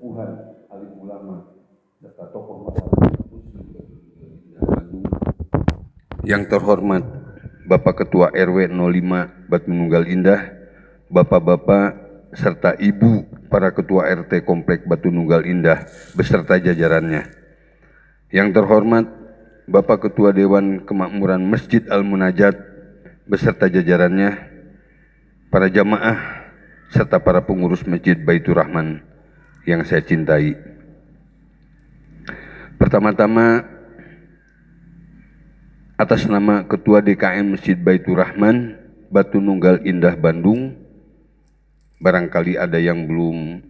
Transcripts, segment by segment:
Kasepuhan, alim ulama, serta tokoh masyarakat muslim Bandung. Yang terhormat Bapak Ketua RW 05 Batu Nunggal Indah, Bapak-bapak serta Ibu para Ketua RT Komplek Batu Nunggal Indah beserta jajarannya. Yang terhormat Bapak Ketua Dewan Kemakmuran Masjid Al-Munajat beserta jajarannya, para jamaah serta para pengurus Masjid Baitur Rahman yang saya cintai. Pertama-tama, atas nama Ketua DKM Masjid Baitur Rahman Batu Nunggal Indah Bandung, barangkali ada yang belum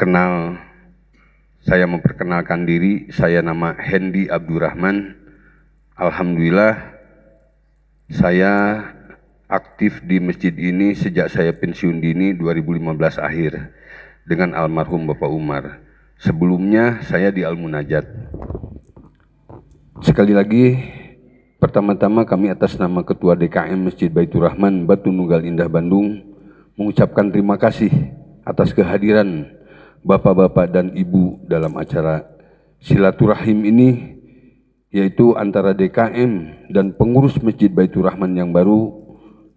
kenal, saya memperkenalkan diri. Saya nama Hendi Abdurrahman. Alhamdulillah, saya aktif di masjid ini sejak saya pensiun dini 2015 akhir dengan almarhum Bapak Umar. Sebelumnya saya di Al-Munajat. Sekali lagi, pertama-tama kami atas nama Ketua DKM Masjid Baitur Rahman Batu Nunggal Indah Bandung mengucapkan terima kasih atas kehadiran Bapak-bapak dan Ibu dalam acara silaturahim ini, yaitu antara DKM dan pengurus Masjid Baitur Rahman yang baru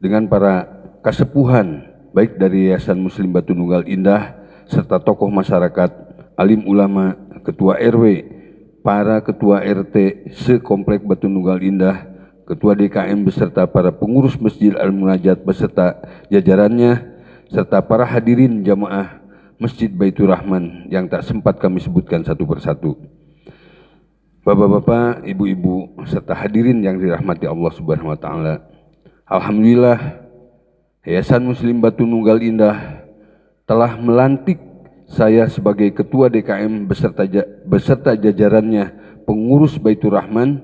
dengan para kasepuhan baik dari Yayasan Muslim Batu Nunggal Indah serta tokoh masyarakat, alim ulama, ketua RW, para ketua RT sekomplek Batu Nunggal Indah, ketua DKM beserta para pengurus Masjid Al-Munajat beserta jajarannya, serta para hadirin jamaah Masjid Baitur Rahman yang tak sempat kami sebutkan satu persatu. Bapak-bapak, ibu-ibu, serta hadirin yang dirahmati Allah Subhanahu wa taala. Alhamdulillah, Yayasan Muslim Batu Nunggal Indah telah melantik saya sebagai Ketua DKM beserta jajarannya pengurus Baitur Rahman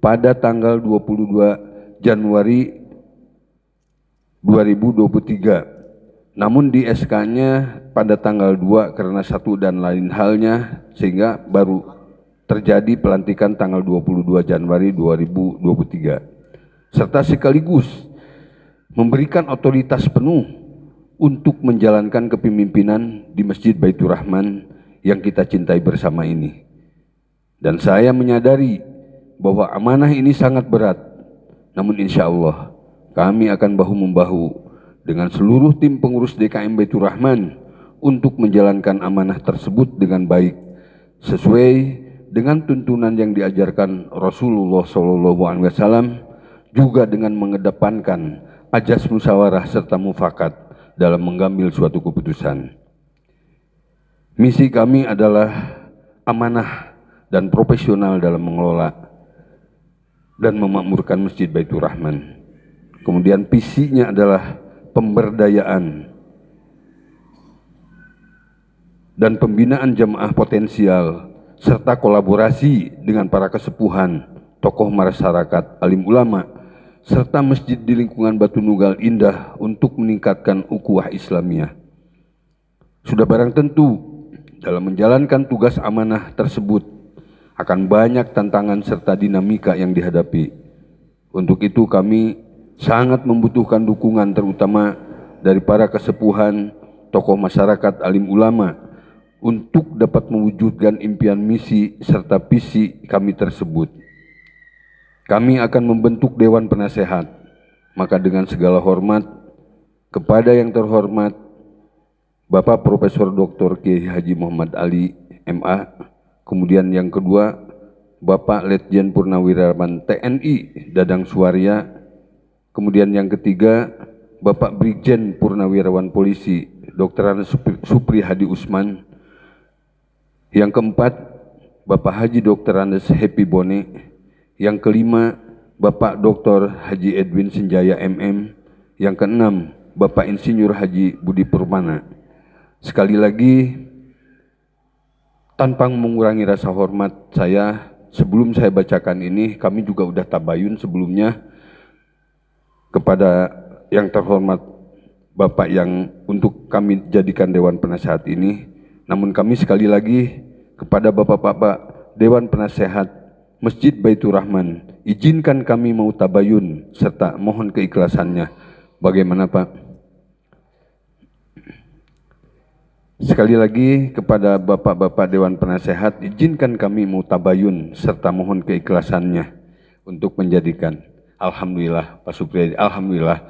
pada tanggal 22 Januari 2023. Namun di SK-nya pada tanggal 2 karena satu dan lain halnya, sehingga baru terjadi pelantikan tanggal 22 Januari 2023. Serta sekaligus memberikan otoritas penuh untuk menjalankan kepemimpinan di Masjid Baitur Rahman yang kita cintai bersama ini. Dan saya menyadari bahwa amanah ini sangat berat, namun insya Allah kami akan bahu-membahu dengan seluruh tim pengurus DKM Baitur Rahman untuk menjalankan amanah tersebut dengan baik, sesuai dengan tuntunan yang diajarkan Rasulullah SAW, juga dengan mengedepankan ajas musyawarah serta mufakat dalam mengambil suatu keputusan. Misi kami adalah amanah dan profesional dalam mengelola dan memakmurkan Masjid Baitur Rahman. Kemudian visinya adalah pemberdayaan dan pembinaan jamaah potensial serta kolaborasi dengan para kesepuhan, tokoh masyarakat, alim ulama, serta masjid di lingkungan Batu Nunggal Indah untuk meningkatkan ukhuwah Islamiyah. Sudah barang tentu dalam menjalankan tugas amanah tersebut akan banyak tantangan serta dinamika yang dihadapi. Untuk itu kami sangat membutuhkan dukungan terutama dari para kesepuhan, tokoh masyarakat, alim ulama untuk dapat mewujudkan impian misi serta visi kami tersebut. Kami akan membentuk Dewan Penasehat, maka dengan segala hormat kepada yang terhormat Bapak Profesor Dr. Kiai Haji Muhammad Ali MA, kemudian yang kedua Bapak Letjen Purnawirawan TNI Dadang Suwarya, kemudian yang ketiga Bapak Brigjen Purnawirawan Polisi Dr. Supri Hadi Usman, yang keempat Bapak Haji Dr. Andes Happy Bone, yang kelima Bapak Dr. Haji Edwin Senjaya MM, yang keenam Bapak Insinyur Haji Budi Purmana. Sekali lagi, tanpa mengurangi rasa hormat saya, sebelum saya bacakan ini, kami juga sudah tabayun sebelumnya kepada yang terhormat Bapak yang untuk kami jadikan Dewan Penasehat ini. Namun kami sekali lagi kepada Bapak-bapak Dewan Penasehat Masjid Baitur Rahman, izinkan kami mau tabayun serta mohon keikhlasannya. Bagaimana Pak? Sekali lagi kepada Bapak-Bapak Dewan Penasehat, izinkan kami mutabayun serta mohon keikhlasannya untuk menjadikan. Alhamdulillah Pak Supriyadi, Alhamdulillah.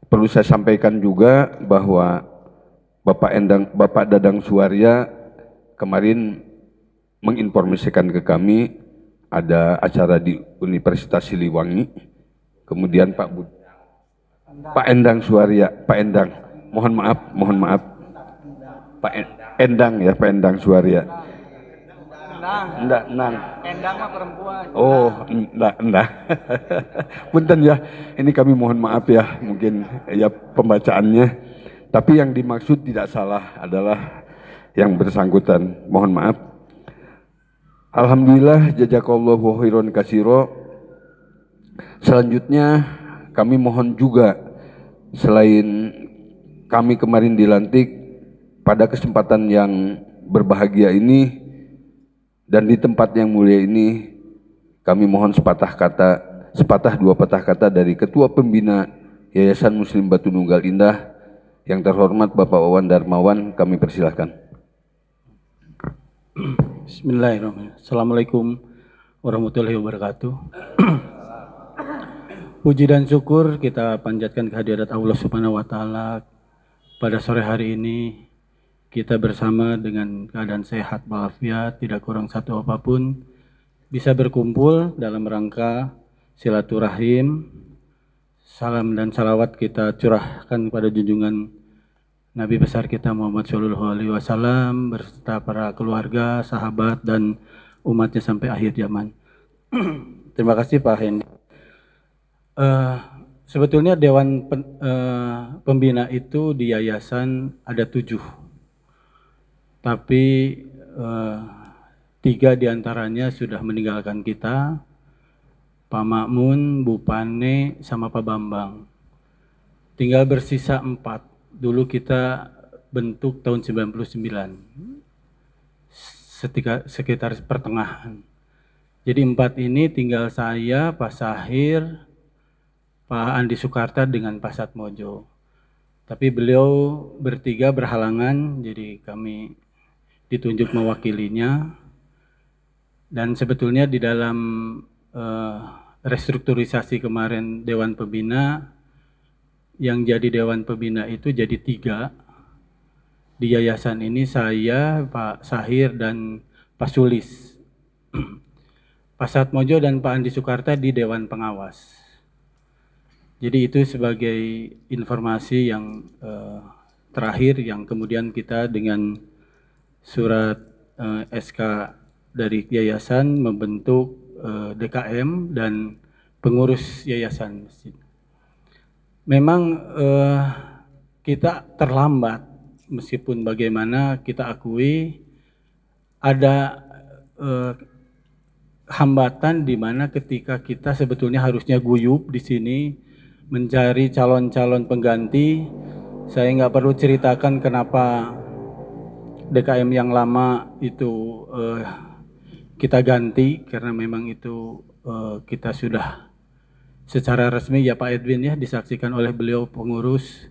Perlu saya sampaikan juga bahwa Bapak Dadang Suwarya kemarin menginformasikan ke kami ada acara di Universitas Siliwangi, kemudian Pak Endang Suwarya, Pak Endang, mohon maaf, Pak Endang ya, Pak Endang Suwarya. Endang. Endang mah perempuan. Oh, enggak. Punten ya, ini kami mohon maaf ya, mungkin ya pembacaannya. Tapi yang dimaksud tidak salah adalah yang bersangkutan. Mohon maaf. Alhamdulillah, jazakallahu khairan katsira. Selanjutnya kami mohon juga, selain kami kemarin dilantik pada kesempatan yang berbahagia ini dan di tempat yang mulia ini, kami mohon sepatah dua patah kata dari Ketua Pembina Yayasan Muslim Batu Nunggal Indah yang terhormat Bapak Wawan Darmawan, kami persilahkan. Bismillahirrahmanirrahim. Assalamualaikum warahmatullahi wabarakatuh. Puji dan syukur kita panjatkan kehadirat Allah Subhanahu wa taala. Pada sore hari ini kita bersama dengan keadaan sehat walafiat, tidak kurang satu apapun, bisa berkumpul dalam rangka silaturahim. Salam dan salawat kita curahkan kepada junjungan Nabi besar kita Muhammad Shallallahu Alaihi Wasallam beserta para keluarga, sahabat dan umatnya sampai akhir zaman. Terima kasih Pak Hendy. Sebetulnya Dewan Pembina itu di yayasan ada 7, tapi 3 diantaranya sudah meninggalkan kita, Pak Makmun, Bu Pane, sama Pak Bambang. Tinggal bersisa 4. Dulu kita bentuk tahun 99, sekitar pertengahan. Jadi 4 ini tinggal saya, Pak Sahir, Pak Andi Sukarta dengan Pak Satmojo. Tapi beliau bertiga berhalangan, jadi kami ditunjuk mewakilinya. Dan sebetulnya di dalam restrukturisasi kemarin Dewan Pembina, yang jadi Dewan Pembina itu jadi 3. Di yayasan ini saya, Pak Sahir, dan Pak Sulis. Pak Satmojo dan Pak Andi Sukarta di Dewan Pengawas. Jadi itu sebagai informasi yang terakhir yang kemudian kita dengan surat SK dari yayasan membentuk DKM dan pengurus yayasan masjid. Memang kita terlambat, meskipun bagaimana kita akui ada hambatan di mana ketika kita sebetulnya harusnya guyup di sini mencari calon-calon pengganti. Saya nggak perlu ceritakan kenapa DKM yang lama itu kita ganti, karena memang itu kita sudah secara resmi ya Pak Edwin ya, disaksikan oleh beliau pengurus.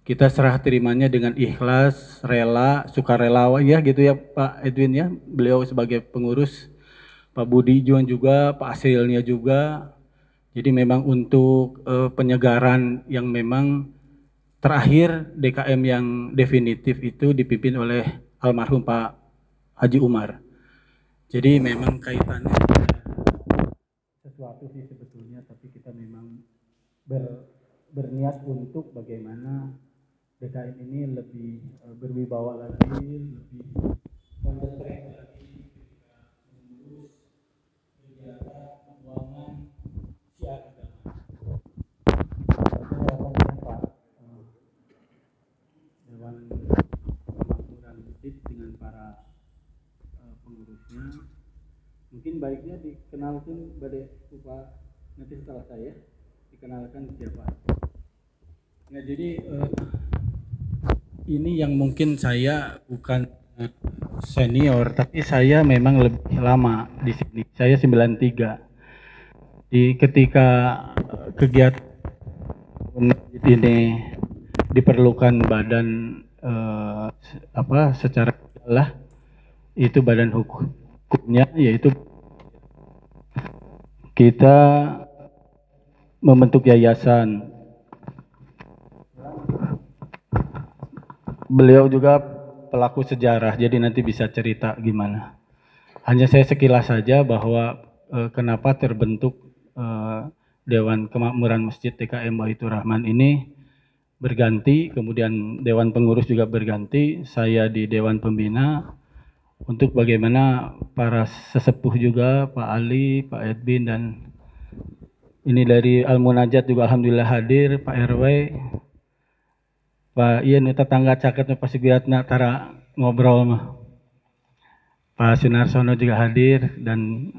Kita serah terimanya dengan ikhlas, rela, sukarela ya gitu ya Pak Edwin ya, beliau sebagai pengurus. Pak Budi juga, Pak Asrilnya juga. Jadi memang untuk penyegaran yang memang terakhir DKM yang definitif itu dipimpin oleh almarhum Pak Haji Umar. Jadi memang kaitannya sesuatu sih sebetulnya, tapi kita memang berniat untuk bagaimana DKM ini lebih berwibawa lagi, lebih konsentrasi lagi ketika mengurus kegiatan keuangan syiar agama. Harapannya Pak Dewan Pemakmuran Masjid dengan para pengurusnya, mungkin baiknya dikenalkan pada Pak, nanti setelah saya dikenalkan siapa. Nah jadi ini yang mungkin saya bukan senior, tapi saya memang lebih lama di sini. Saya 93. Ketika kegiatan ini diperlukan badan secara lah itu badan hukumnya, yaitu kita membentuk yayasan. Beliau juga pelaku sejarah, jadi nanti bisa cerita gimana. Hanya saya sekilas saja bahwa kenapa terbentuk Dewan Kemakmuran Masjid TKM Baitur Rahman ini berganti, kemudian Dewan Pengurus juga berganti, saya di Dewan Pembina, untuk bagaimana para sesepuh juga, Pak Ali, Pak Edwin, dan ini dari Al-Munajat juga alhamdulillah hadir, Pak RW, Pak Ian, tetangga caketnya pasti biatna tara ngobrol mah. Pak Sunarsono juga hadir, dan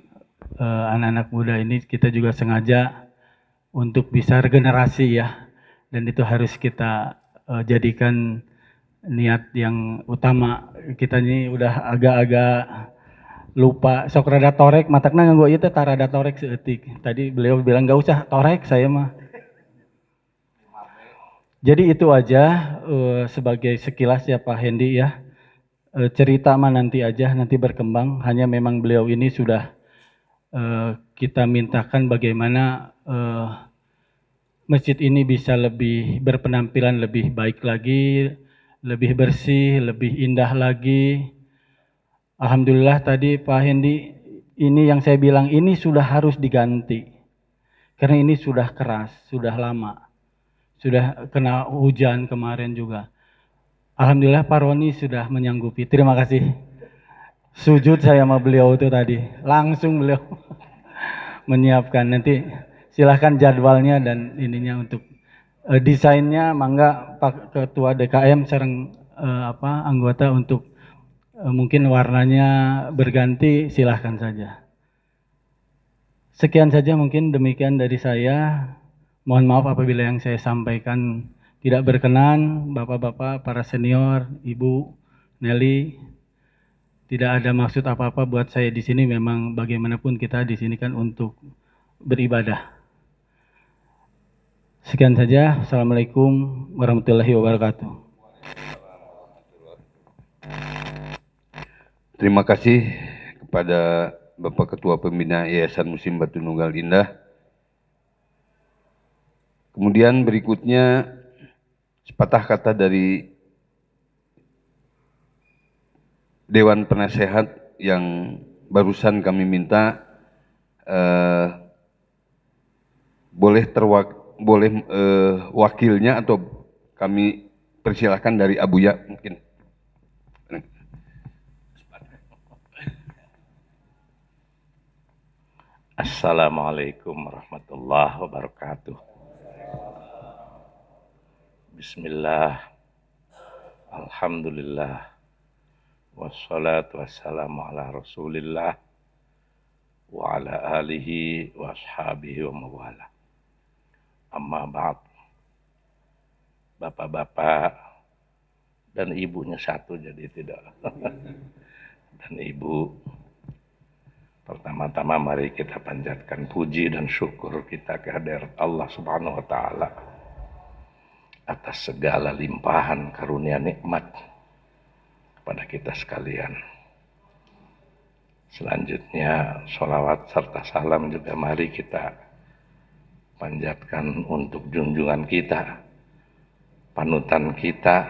anak-anak muda ini kita juga sengaja untuk bisa regenerasi ya, dan itu harus kita jadikan niat yang utama. Kita ini udah agak-agak lupa sok rada torek, matakna nganggo ieu teh tarada torek seeutik. Tadi beliau bilang gak usah torek saya mah. Jadi itu aja sebagai sekilas ya Pak Hendi ya. Cerita mah nanti aja, nanti berkembang. Hanya memang beliau ini sudah kita mintakan bagaimana masjid ini bisa lebih berpenampilan lebih baik lagi, lebih bersih, lebih indah lagi. Alhamdulillah tadi Pak Hendi, ini yang saya bilang ini sudah harus diganti. Karena ini sudah keras, sudah lama. Sudah kena hujan kemarin juga. Alhamdulillah Pak Roni sudah menyanggupi. Terima kasih. Sujud saya sama beliau itu tadi. Langsung beliau menyiapkan. Nanti silahkan jadwalnya dan ininya untuk desainnya. Mangga Pak Ketua DKM sareng anggota untuk mungkin warnanya berganti, silahkan saja. Sekian saja mungkin, demikian dari saya. Mohon maaf apabila yang saya sampaikan tidak berkenan, Bapak-bapak, para senior, Ibu Nelly. Tidak ada maksud apa-apa buat saya di sini, memang bagaimanapun kita di sini kan untuk beribadah. Sekian saja. Assalamualaikum warahmatullahi wabarakatuh. Terima kasih kepada Bapak Ketua Pembina Yayasan Muslim Batu Nunggal Indah. Kemudian berikutnya sepatah kata dari Dewan Penasehat yang barusan kami minta boleh wakilnya atau kami persilahkan dari Abuya mungkin. Assalamualaikum warahmatullahi wabarakatuh. Bismillah, alhamdulillah, wassalatu wassalamu ala rasulillah, wa ala alihi wa ashabihi wa mawala. Amma ba'd. Bapak-bapak dan ibunya satu jadi tidak. Dan ibu, pertama-tama mari kita panjatkan puji dan syukur kita kehadirat Allah Subhanahu wa taala atas segala limpahan karunia nikmat kepada kita sekalian. Selanjutnya sholawat serta salam juga mari kita panjatkan untuk junjungan kita, panutan kita,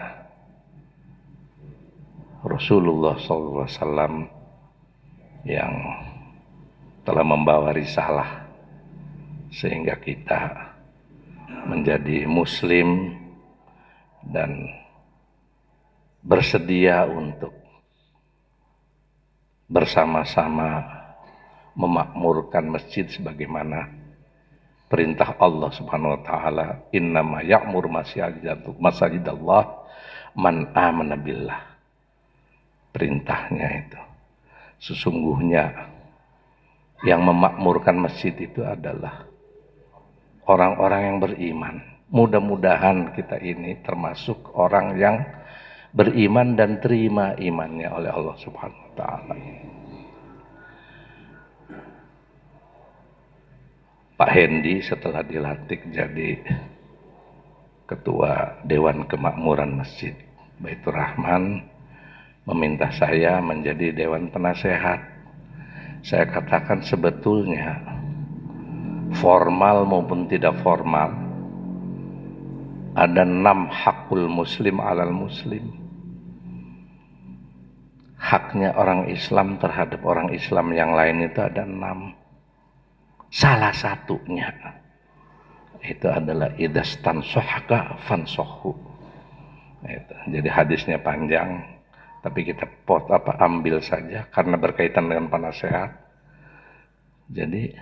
Rasulullah SAW yang telah membawa risalah sehingga kita menjadi muslim dan bersedia untuk bersama-sama memakmurkan masjid sebagaimana perintah Allah Subhanahu wa taala, innama ya'mur masajidallah man amana billah. Perintahnya itu sesungguhnya yang memakmurkan masjid itu adalah orang-orang yang beriman. Mudah-mudahan kita ini termasuk orang yang beriman dan terima imannya oleh Allah Subhanahu wa taala. Pak Hendi setelah dilantik jadi Ketua Dewan Kemakmuran Masjid Baitur Rahman meminta saya menjadi Dewan Penasehat. Saya katakan sebetulnya formal maupun tidak formal ada 6 hakul muslim alal muslim. Haknya orang Islam terhadap orang Islam yang lain itu ada 6. Salah satunya itu adalah idastan sohaka fansohu. Jadi hadisnya panjang, tapi kita ambil saja karena berkaitan dengan penasehat. Jadi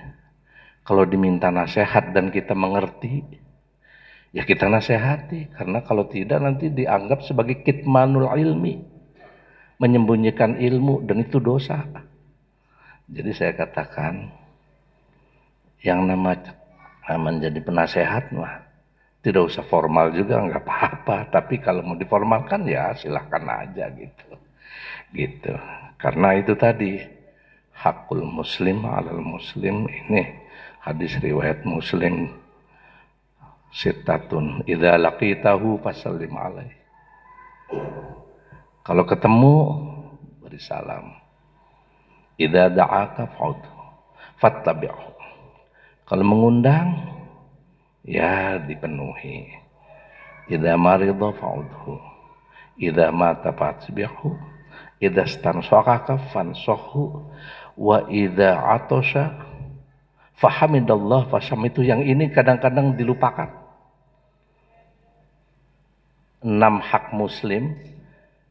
kalau diminta nasihat dan kita mengerti, ya kita nasihati, karena kalau tidak nanti dianggap sebagai kitmanul ilmi, menyembunyikan ilmu, dan itu dosa. Jadi saya katakan yang namanya menjadi penasehat mah tidak usah formal juga, nggak apa-apa. Tapi kalau mau diformalkan ya silahkan aja gitu. Karena itu tadi hakul muslim alal muslim, ini hadis riwayat Muslim, sittatun idza laqitahu fasallim alaih. Kalau ketemu beri salam. Idza da'aka fa'ud fattabi'hu. Kalau mengundang ya dipenuhi. Idza marida fa'udhu. Idza mata fatbi'hu. Idza stansaqaka fansahu. Wa idza atosha fahamidallah fasamitu. Yang ini kadang-kadang dilupakan. 6 hak muslim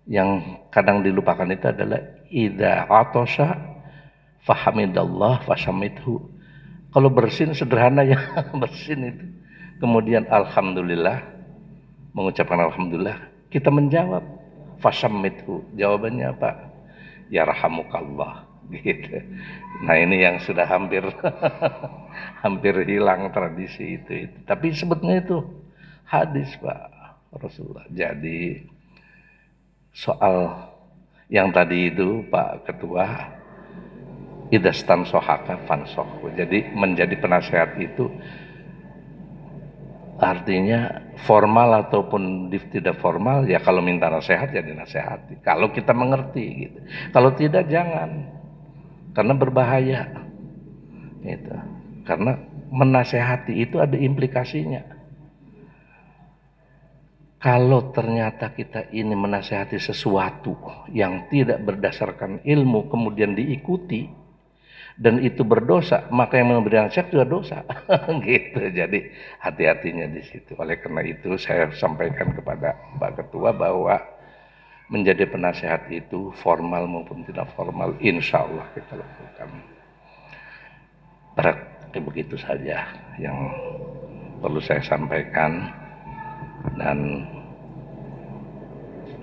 yang kadang dilupakan itu adalah idza atosha fahamidallah fasamitu. Kalau bersin sederhana ya, bersin itu. Kemudian alhamdulillah, mengucapkan alhamdulillah, kita menjawab fasammithu. Jawabannya apa? Ya rahamukallah, gitu. Nah, ini yang sudah hampir hampir hilang tradisi itu. Tapi sebetulnya itu hadis Pak Rasulullah. Jadi soal yang tadi itu Pak Ketua, idastan sohaka fansohu. Jadi menjadi penasehat itu artinya formal ataupun tidak formal, ya kalau minta nasihat ya dinasehati. Kalau kita mengerti gitu. Kalau tidak jangan, karena berbahaya. Gitu. Karena menasehati itu ada implikasinya. Kalau ternyata kita ini menasehati sesuatu yang tidak berdasarkan ilmu kemudian diikuti dan itu berdosa, maka yang memberi nasihat juga dosa. Gitu. Jadi hati-hatinya di situ. Oleh karena itu saya sampaikan kepada Pak Ketua bahwa menjadi penasehat itu formal maupun tidak formal, insya Allah kita lakukan. Berarti begitu saja yang perlu saya sampaikan, dan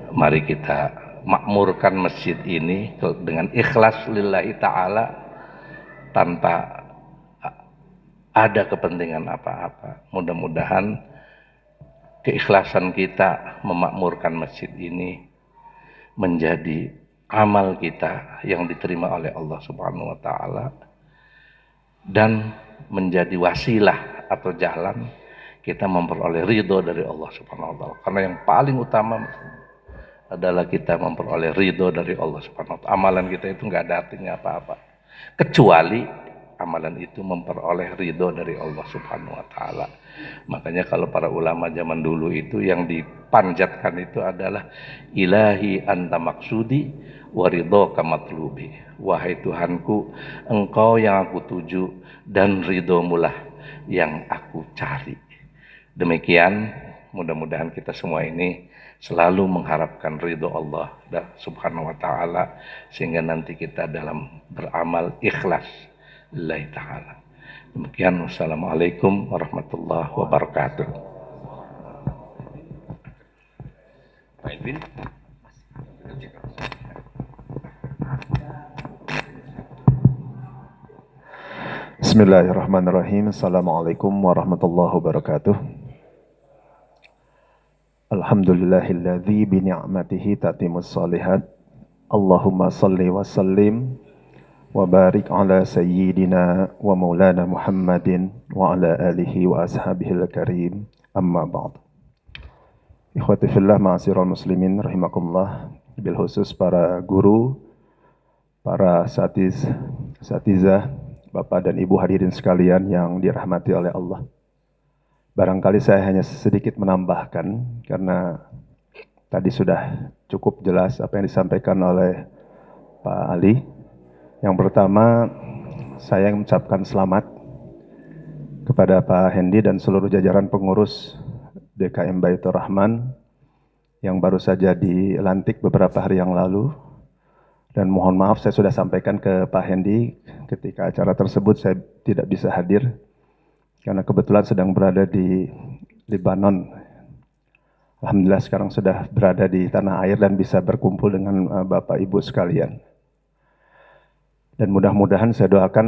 mari kita makmurkan masjid ini dengan ikhlas lillahi ta'ala, tanpa ada kepentingan apa-apa. Mudah-mudahan keikhlasan kita memakmurkan masjid ini menjadi amal kita yang diterima oleh Allah Subhanahu wa taala dan menjadi wasilah atau jalan kita memperoleh ridho dari Allah Subhanahu wa taala. Karena yang paling utama adalah kita memperoleh ridho dari Allah Subhanahu wa taala. Amalan kita itu nggak ada artinya apa-apa kecuali amalan itu memperoleh ridho dari Allah Subhanahu wa taala. Makanya kalau para ulama zaman dulu itu yang dipanjatkan itu adalah ilahi anta maksudi wa ridhoka matlubi. Wahai Tuhanku, engkau yang aku tuju dan ridhomulah yang aku cari. Demikian, mudah-mudahan kita semua ini selalu mengharapkan ridho Allah Subhanahu wa taala, sehingga nanti kita dalam beramal ikhlas lillahi taala. Demikian, wassalamualaikum warahmatullahi wabarakatuh. Pak Edwin. Bismillahirrahmanirrahim. Assalamualaikum warahmatullahi wabarakatuh. Alhamdulillahilladzi bi ni'matihi tatimmus shalihat. Allahumma salli wa sallim wa barik ala sayyidina wa maulana Muhammadin wa ala alihi wa ashabihil karim. Amma ba'd. Ikhwati fillah ma'asyiral muslimin rahimakumullah, bil khusus para guru, para satizah, Bapak dan Ibu hadirin sekalian yang dirahmati oleh Allah. Barangkali saya hanya sedikit menambahkan karena tadi sudah cukup jelas apa yang disampaikan oleh Pak Ali. Yang pertama, saya mengucapkan selamat kepada Pak Hendi dan seluruh jajaran pengurus DKM Baitur Rahman yang baru saja dilantik beberapa hari yang lalu. Dan mohon maaf saya sudah sampaikan ke Pak Hendi ketika acara tersebut saya tidak bisa hadir karena kebetulan sedang berada di Lebanon. Alhamdulillah sekarang sudah berada di tanah air dan bisa berkumpul dengan Bapak Ibu sekalian. Dan mudah-mudahan saya doakan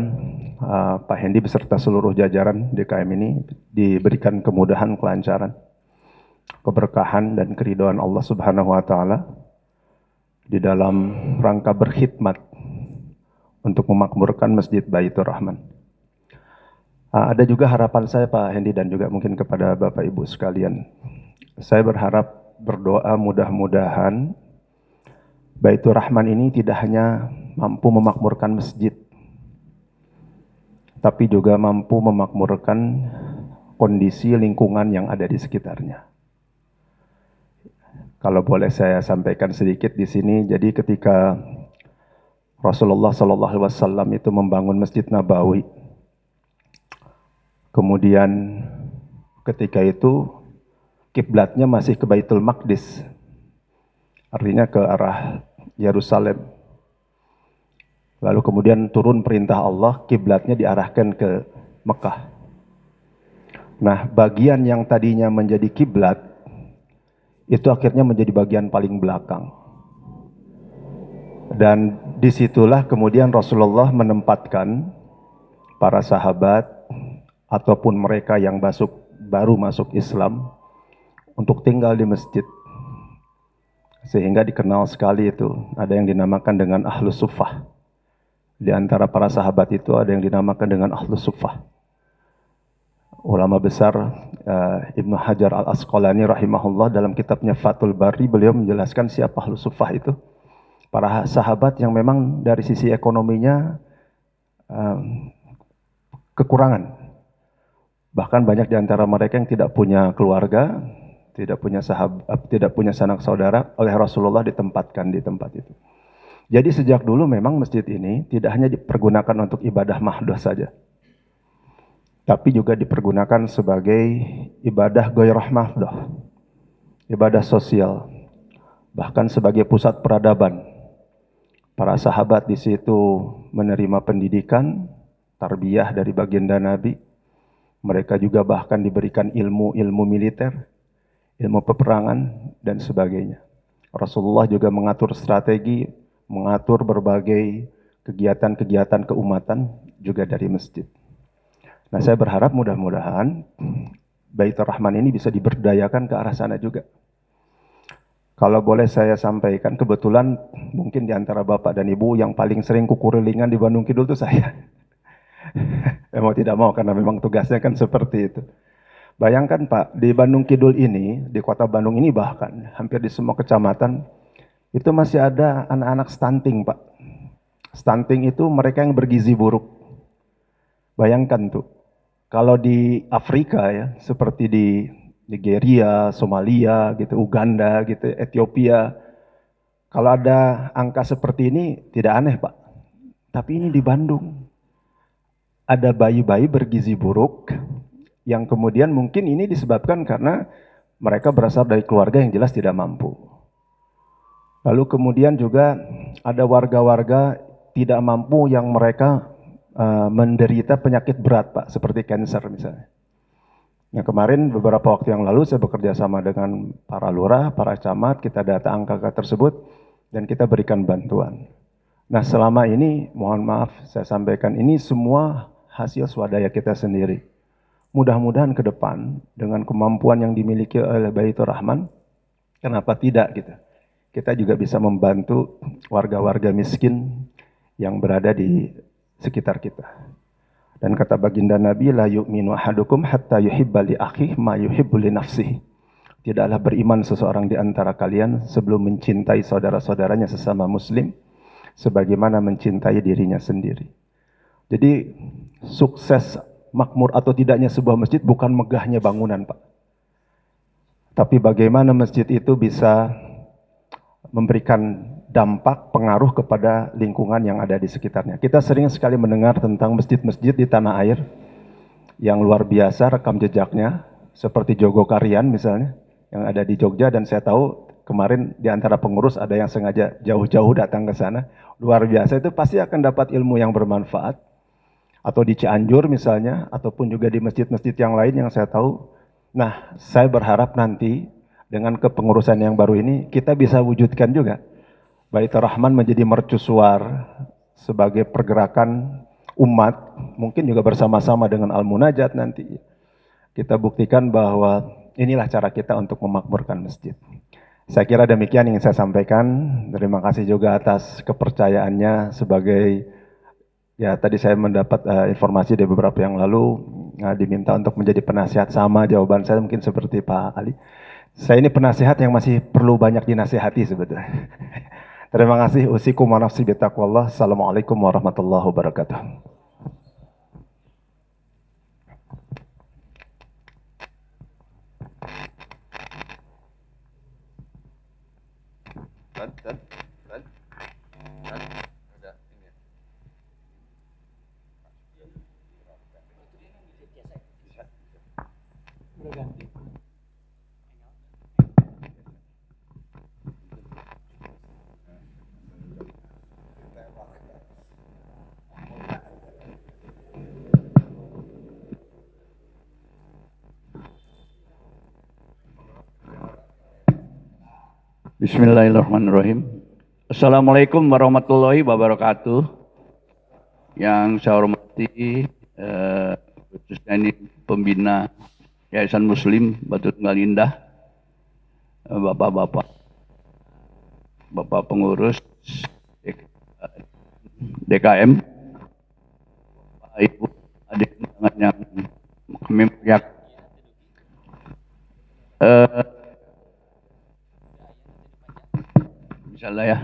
Pak Hendi beserta seluruh jajaran DKM ini diberikan kemudahan, kelancaran, keberkahan dan keridhaan Allah Subhanahu wa taala di dalam rangka berkhidmat untuk memakmurkan Masjid Baitur Rahman. Ada juga harapan saya Pak Hendi dan juga mungkin kepada Bapak Ibu sekalian. Saya berharap berdoa mudah-mudahan Baitur Rahman ini tidak hanya mampu memakmurkan masjid, tapi juga mampu memakmurkan kondisi lingkungan yang ada di sekitarnya. Kalau boleh saya sampaikan sedikit di sini, jadi ketika Rasulullah SAW itu membangun Masjid Nabawi, kemudian ketika itu kiblatnya masih ke Baitul Maqdis, artinya ke arah Yerusalem. Lalu kemudian turun perintah Allah, kiblatnya diarahkan ke Mekah. Nah, bagian yang tadinya menjadi kiblat itu akhirnya menjadi bagian paling belakang. Dan disitulah kemudian Rasulullah menempatkan para sahabat ataupun mereka yang baru masuk Islam untuk tinggal di masjid. Sehingga dikenal sekali itu, ada yang dinamakan dengan Ahlus Suffah. Di antara para sahabat itu ada yang dinamakan dengan Ahlus Suffah. Ulama besar Ibnu Hajar Al-Asqalani rahimahullah dalam kitabnya Fathul Bari, beliau menjelaskan siapa Ahlus Suffah itu. Para sahabat yang memang dari sisi ekonominya kekurangan. Bahkan banyak di antara mereka yang tidak punya keluarga, tidak punya sahabat, tidak punya sanak saudara, oleh Rasulullah ditempatkan di tempat itu. Jadi sejak dulu memang masjid ini tidak hanya dipergunakan untuk ibadah mahdoh saja, tapi juga dipergunakan sebagai ibadah ghairah mahdoh, ibadah sosial, bahkan sebagai pusat peradaban. Para sahabat di situ menerima pendidikan, tarbiyah dari baginda Nabi. Mereka juga bahkan diberikan ilmu militer, ilmu peperangan, dan sebagainya. Rasulullah juga mengatur strategi, mengatur berbagai kegiatan-kegiatan keumatan juga dari masjid. Nah, saya berharap mudah-mudahan Baitur Rahman ini bisa diberdayakan ke arah sana juga. Kalau boleh saya sampaikan, kebetulan mungkin di antara Bapak dan Ibu yang paling sering kukurilingan di Bandung Kidul itu saya. Mau tidak mau karena memang tugasnya kan seperti itu. Bayangkan Pak, di Bandung Kidul ini, di kota Bandung ini bahkan hampir di semua kecamatan itu masih ada anak-anak stunting Pak. Stunting itu mereka yang bergizi buruk. Bayangkan tuh, kalau di Afrika ya, seperti di Nigeria, Somalia, gitu, Uganda, gitu, Ethiopia, kalau ada angka seperti ini tidak aneh Pak. Tapi ini di Bandung ada bayi-bayi bergizi buruk yang kemudian mungkin ini disebabkan karena mereka berasal dari keluarga yang jelas tidak mampu. Lalu kemudian juga ada warga-warga tidak mampu yang mereka menderita penyakit berat Pak, seperti kanker misalnya. Nah, kemarin beberapa waktu yang lalu saya bekerja sama dengan para lurah, para camat, kita data angka tersebut dan kita berikan bantuan. Nah, selama ini mohon maaf saya sampaikan ini semua hasil swadaya kita sendiri. Mudah-mudahan ke depan dengan kemampuan yang dimiliki oleh Baitur Rahman, kenapa tidak gitu. Kita juga bisa membantu warga-warga miskin yang berada di sekitar kita. Dan kata baginda Nabi, la yu'minu ahadukum hatta yuhibba li akhihi ma yuhibbu li nafsihi. Tidaklah beriman seseorang di antara kalian sebelum mencintai saudara-saudaranya sesama muslim sebagaimana mencintai dirinya sendiri. Jadi sukses makmur atau tidaknya sebuah masjid bukan megahnya bangunan, Pak. Tapi bagaimana masjid itu bisa memberikan dampak, pengaruh kepada lingkungan yang ada di sekitarnya. Kita sering sekali mendengar tentang masjid-masjid di tanah air yang luar biasa rekam jejaknya, seperti Jogokarian misalnya, yang ada di Jogja, dan saya tahu kemarin di antara pengurus ada yang sengaja jauh-jauh datang ke sana. Luar biasa, itu pasti akan dapat ilmu yang bermanfaat. Atau di Cianjur misalnya, ataupun juga di masjid-masjid yang lain yang saya tahu. Nah, saya berharap nanti dengan kepengurusan yang baru ini, kita bisa wujudkan juga Baitur Rahman menjadi mercusuar sebagai pergerakan umat, mungkin juga bersama-sama dengan Al-Munajat nanti. Kita buktikan bahwa inilah cara kita untuk memakmurkan masjid. Saya kira demikian yang saya sampaikan. Terima kasih juga atas kepercayaannya sebagai, ya tadi saya mendapat informasi dari beberapa yang lalu, diminta untuk menjadi penasihat. Sama jawaban saya mungkin seperti Pak Ali. Saya ini penasihat yang masih perlu banyak dinasihati sebetulnya. Terima kasih. Usikum wa nafsi bitaqwallah. Assalamualaikum warahmatullahi wabarakatuh. Bismillahirrahmanirrahim. Assalamualaikum warahmatullahi wabarakatuh. Yang saya hormati khususnya ini pembina Yayasan Muslim Batu Tunggal Indah, bapak-bapak, bapak pengurus DKM, Bapak Ibu, adik yang kami muliakan. Insyaallah ya.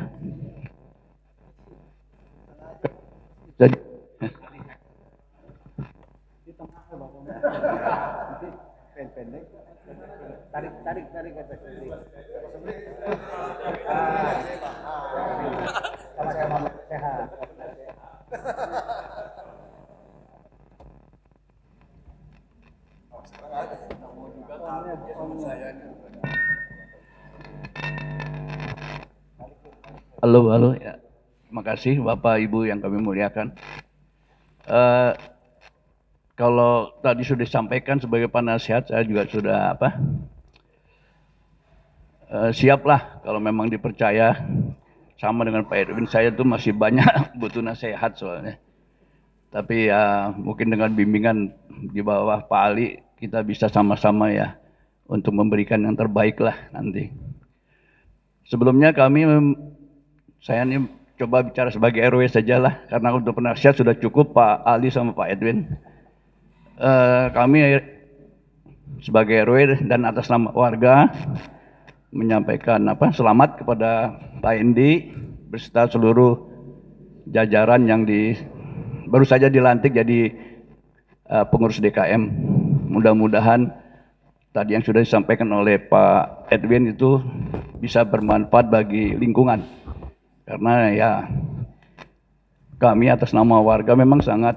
Jadi tarik. Sehat. Halo ya. Terima kasih Bapak Ibu yang kami muliakan. Kalau tadi sudah disampaikan sebagai penasihat, saya juga sudah siaplah kalau memang dipercaya. Sama dengan Pak Edwin, saya tuh masih banyak butuh nasihat soalnya. Tapi ya mungkin dengan bimbingan di bawah Pak Ali, kita bisa sama-sama ya untuk memberikan yang terbaik lah nanti. Sebelumnya saya ini coba bicara sebagai RW sajalah, karena untuk penasihat sudah cukup Pak Ali sama Pak Edwin. Kami sebagai RW dan atas nama warga menyampaikan selamat kepada Pak Endi beserta seluruh jajaran yang baru saja dilantik jadi pengurus DKM. Mudah-mudahan tadi yang sudah disampaikan oleh Pak Edwin itu bisa bermanfaat bagi lingkungan. Karena ya kami atas nama warga memang sangat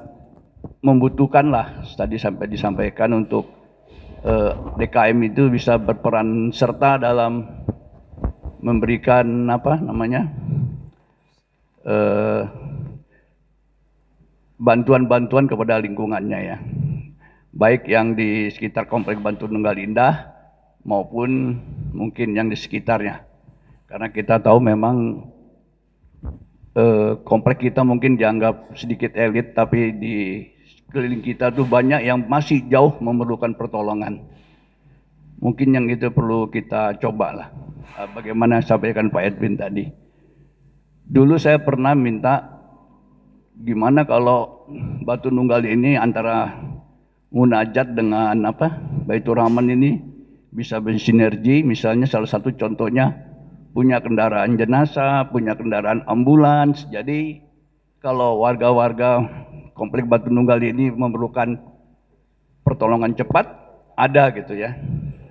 membutuhkan lah tadi sampai disampaikan untuk DKM itu bisa berperan serta dalam memberikan bantuan-bantuan kepada lingkungannya ya, baik yang di sekitar Komplek Batu Tunggal Indah maupun mungkin yang di sekitarnya, karena kita tahu memang komplek kita mungkin dianggap sedikit elit, tapi di sekeliling kita tuh banyak yang masih jauh memerlukan pertolongan. Mungkin yang itu perlu kita coba lah. Bagaimana sampaikan Pak Edwin tadi. Dulu saya pernah minta gimana kalau Batu Tunggal ini antara munajat dengan Baitur Rahman ini bisa bersinergi. Misalnya salah satu contohnya punya kendaraan jenazah, punya kendaraan ambulans. Jadi kalau warga-warga Komplek Batu Nunggal ini memerlukan pertolongan cepat, ada gitu ya.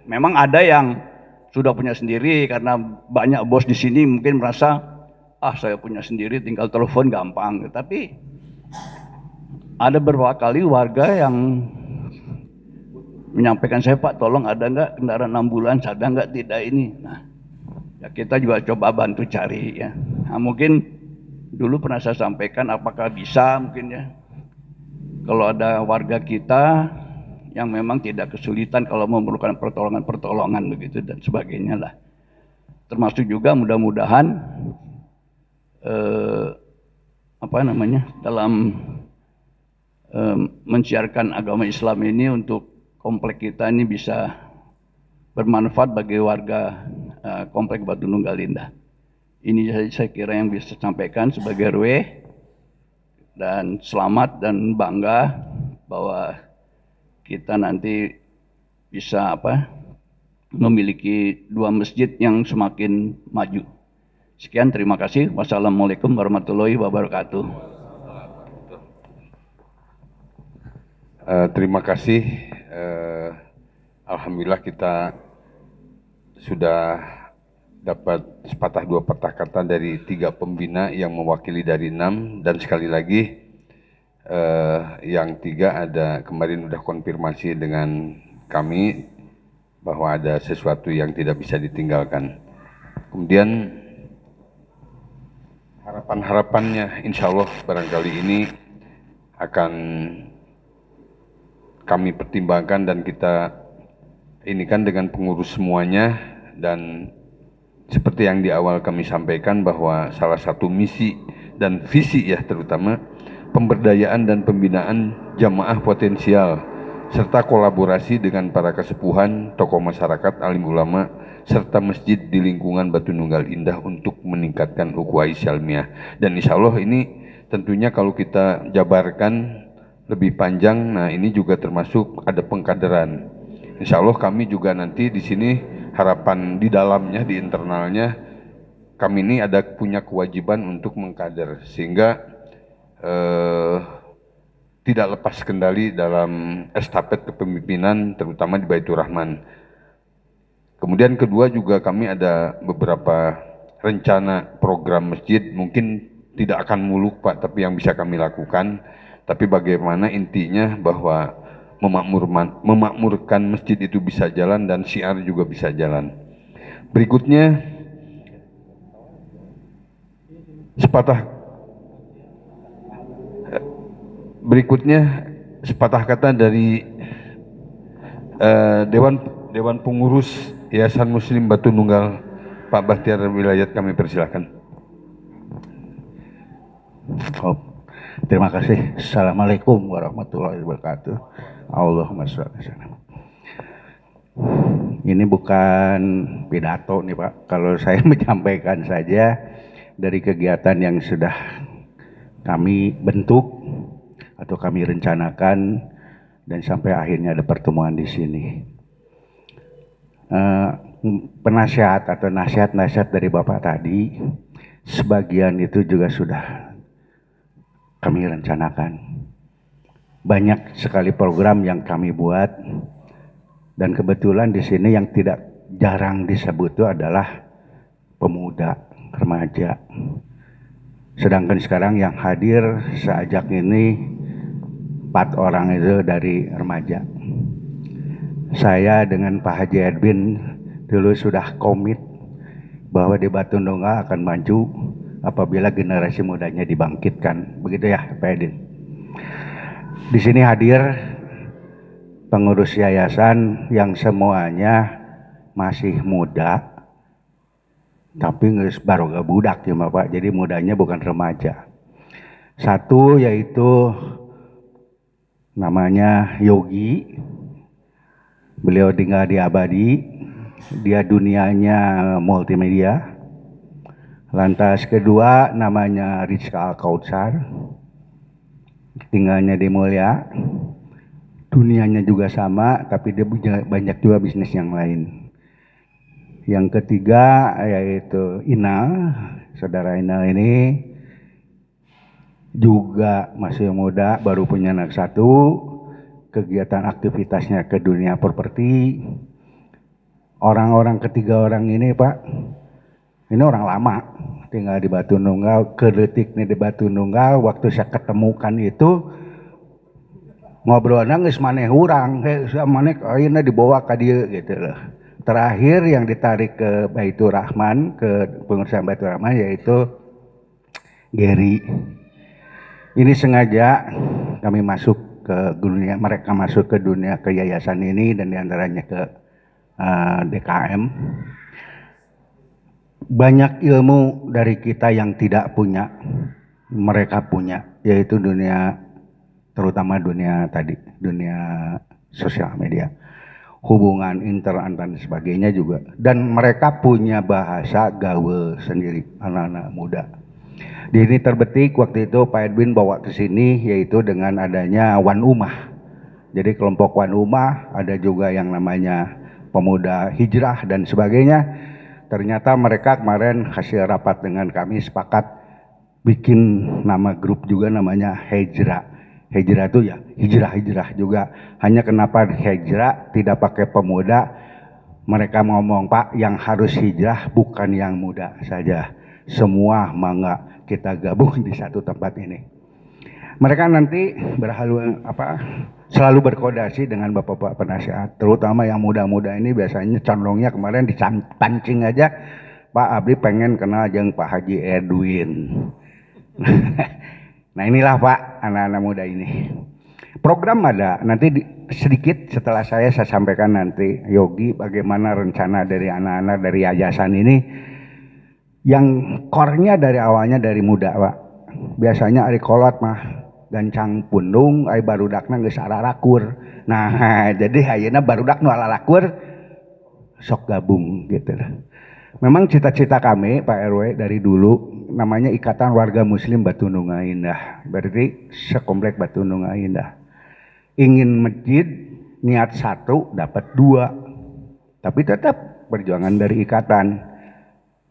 Memang ada yang sudah punya sendiri karena banyak bos di sini mungkin merasa saya punya sendiri tinggal telepon gampang. Tapi ada beberapa kali warga yang menyampaikan, saya Pak tolong ada nggak kendaraan ambulans, ada nggak, tidak ini. Nah ya kita juga coba bantu cari ya. Nah, mungkin dulu pernah saya sampaikan apakah bisa mungkin ya, kalau ada warga kita yang memang tidak kesulitan kalau memerlukan pertolongan begitu dan sebagainya lah. Termasuk juga mudah-mudahan dalam mensiarkan agama Islam ini untuk komplek kita ini bisa bermanfaat bagi warga Komplek Batu Nunggal Indah. Ini saya kira yang bisa saya sampaikan sebagai RW, dan selamat dan bangga bahwa kita nanti bisa memiliki 2 masjid yang semakin maju. Sekian, terima kasih. Wassalamualaikum warahmatullahi wabarakatuh. Terima kasih. Alhamdulillah kita sudah dapat sepatah dua patah kata dari 3 pembina yang mewakili dari 6, dan sekali lagi yang 3 ada kemarin sudah konfirmasi dengan kami bahwa ada sesuatu yang tidak bisa ditinggalkan. Kemudian harapan-harapannya insya Allah barangkali ini akan kami pertimbangkan dan kita ini kan dengan pengurus semuanya, dan seperti yang di awal kami sampaikan bahwa salah satu misi dan visi ya terutama pemberdayaan dan pembinaan jamaah potensial serta kolaborasi dengan para kesepuhan, tokoh masyarakat, alim ulama, serta masjid di lingkungan Batu Nunggal Indah untuk meningkatkan ukhuwah Islamiyah. Dan insya Allah ini tentunya kalau kita jabarkan lebih panjang, nah ini juga termasuk ada pengkaderan. Insya Allah kami juga nanti di sini harapan di dalamnya, di internalnya, kami ini ada punya kewajiban untuk mengkader sehingga tidak lepas kendali dalam estafet kepemimpinan terutama di Baitur Rahman. Kemudian kedua juga kami ada beberapa rencana program masjid, mungkin tidak akan muluk Pak, tapi yang bisa kami lakukan. Tapi bagaimana intinya bahwa memakmurkan masjid itu bisa jalan dan syiar juga bisa jalan. Berikutnya sepatah kata dari Dewan Pengurus Yayasan Muslim Batu Nunggal, Pak Bahtiar Wilayat, kami persilahkan. Terima kasih. Assalamualaikum warahmatullahi wabarakatuh. Allahumma sholli ala sayyidina. Ini bukan pidato nih Pak. Kalau saya menyampaikan saja dari kegiatan yang sudah kami bentuk atau kami rencanakan dan sampai akhirnya ada pertemuan di sini. Penasihat atau nasihat-nasihat dari Bapak tadi, sebagian itu juga sudah kami rencanakan. Banyak sekali program yang kami buat, dan kebetulan di sini yang tidak jarang disebut itu adalah pemuda, remaja. Sedangkan sekarang yang hadir seajak ini 4 orang itu dari remaja. Saya dengan Pak Haji Edwin dulu sudah komit bahwa di Batu Nunggal akan maju apabila generasi mudanya dibangkitkan. Begitu ya Pak Edwin. Di sini hadir pengurus yayasan yang semuanya masih muda, tapi baru gak budak ya Bapak, jadi mudanya bukan remaja. Satu yaitu namanya Yogi, beliau tinggal di Abadi, dia dunianya multimedia. Lantas kedua namanya Rizka Al-Kautsar, tinggalnya di Mulia, dunianya juga sama, tapi dia punya banyak juga bisnis yang lain. Yang ketiga yaitu Ina, saudara Ina ini juga masih muda, baru punya anak satu, kegiatan aktivitasnya ke dunia properti. Orang-orang ketiga orang ini Pak, ini orang lama, tinggal di Batu Nunggal, ke detiknya di Batu Nunggal, waktu saya ketemukan itu, ngobrolnya geus maneh urang, maneh ayeuna dibawa ka dieu gitu loh. Terakhir yang ditarik ke Baitur Rahman, ke pengurusan Baitur Rahman yaitu Gary. Ini sengaja kami masuk ke dunia, mereka masuk ke dunia ke yayasan ini dan diantaranya ke DKM. Banyak ilmu dari kita yang tidak punya, mereka punya, yaitu dunia, terutama dunia tadi, dunia sosial media, hubungan intern dan sebagainya juga. Dan mereka punya bahasa gaul sendiri, anak-anak muda. Di sini terbetik waktu itu Pak Edwin bawa ke sini yaitu dengan adanya Wan Umah. Jadi kelompok Wan Umah, ada juga yang namanya pemuda hijrah dan sebagainya. Ternyata mereka kemarin hasil rapat dengan kami sepakat bikin nama grup juga namanya Hijrah. Hijrah itu ya hijrah juga. Hanya kenapa hijrah tidak pakai pemuda? Mereka ngomong Pak, yang harus hijrah bukan yang muda saja. Semua mangga kita gabung di satu tempat ini. Mereka nanti selalu berkoordinasi dengan bapak-bapak penasihat, terutama yang muda-muda ini biasanya condongnya kemarin dipancing aja, Pak Abdi pengen kenal jeung Pak Haji Edwin. Nah inilah Pak anak-anak muda ini. Program ada, nanti sedikit setelah saya sampaikan nanti Yogi bagaimana rencana dari anak-anak dari yayasan ini. Yang core-nya dari awalnya dari muda Pak. Biasanya ari kolot mah gancang pundung, ai barudakna geus ararakur. Nah, jadi ayeuna barudak nu ararakur sok gabung gitu. Memang cita-cita kami Pak RW dari dulu namanya Ikatan Warga Muslim Batu Nunggal Indah. Berarti sekomplek Batu Nunggal Indah. Ingin masjid niat satu dapat dua. Tapi tetap perjuangan dari ikatan.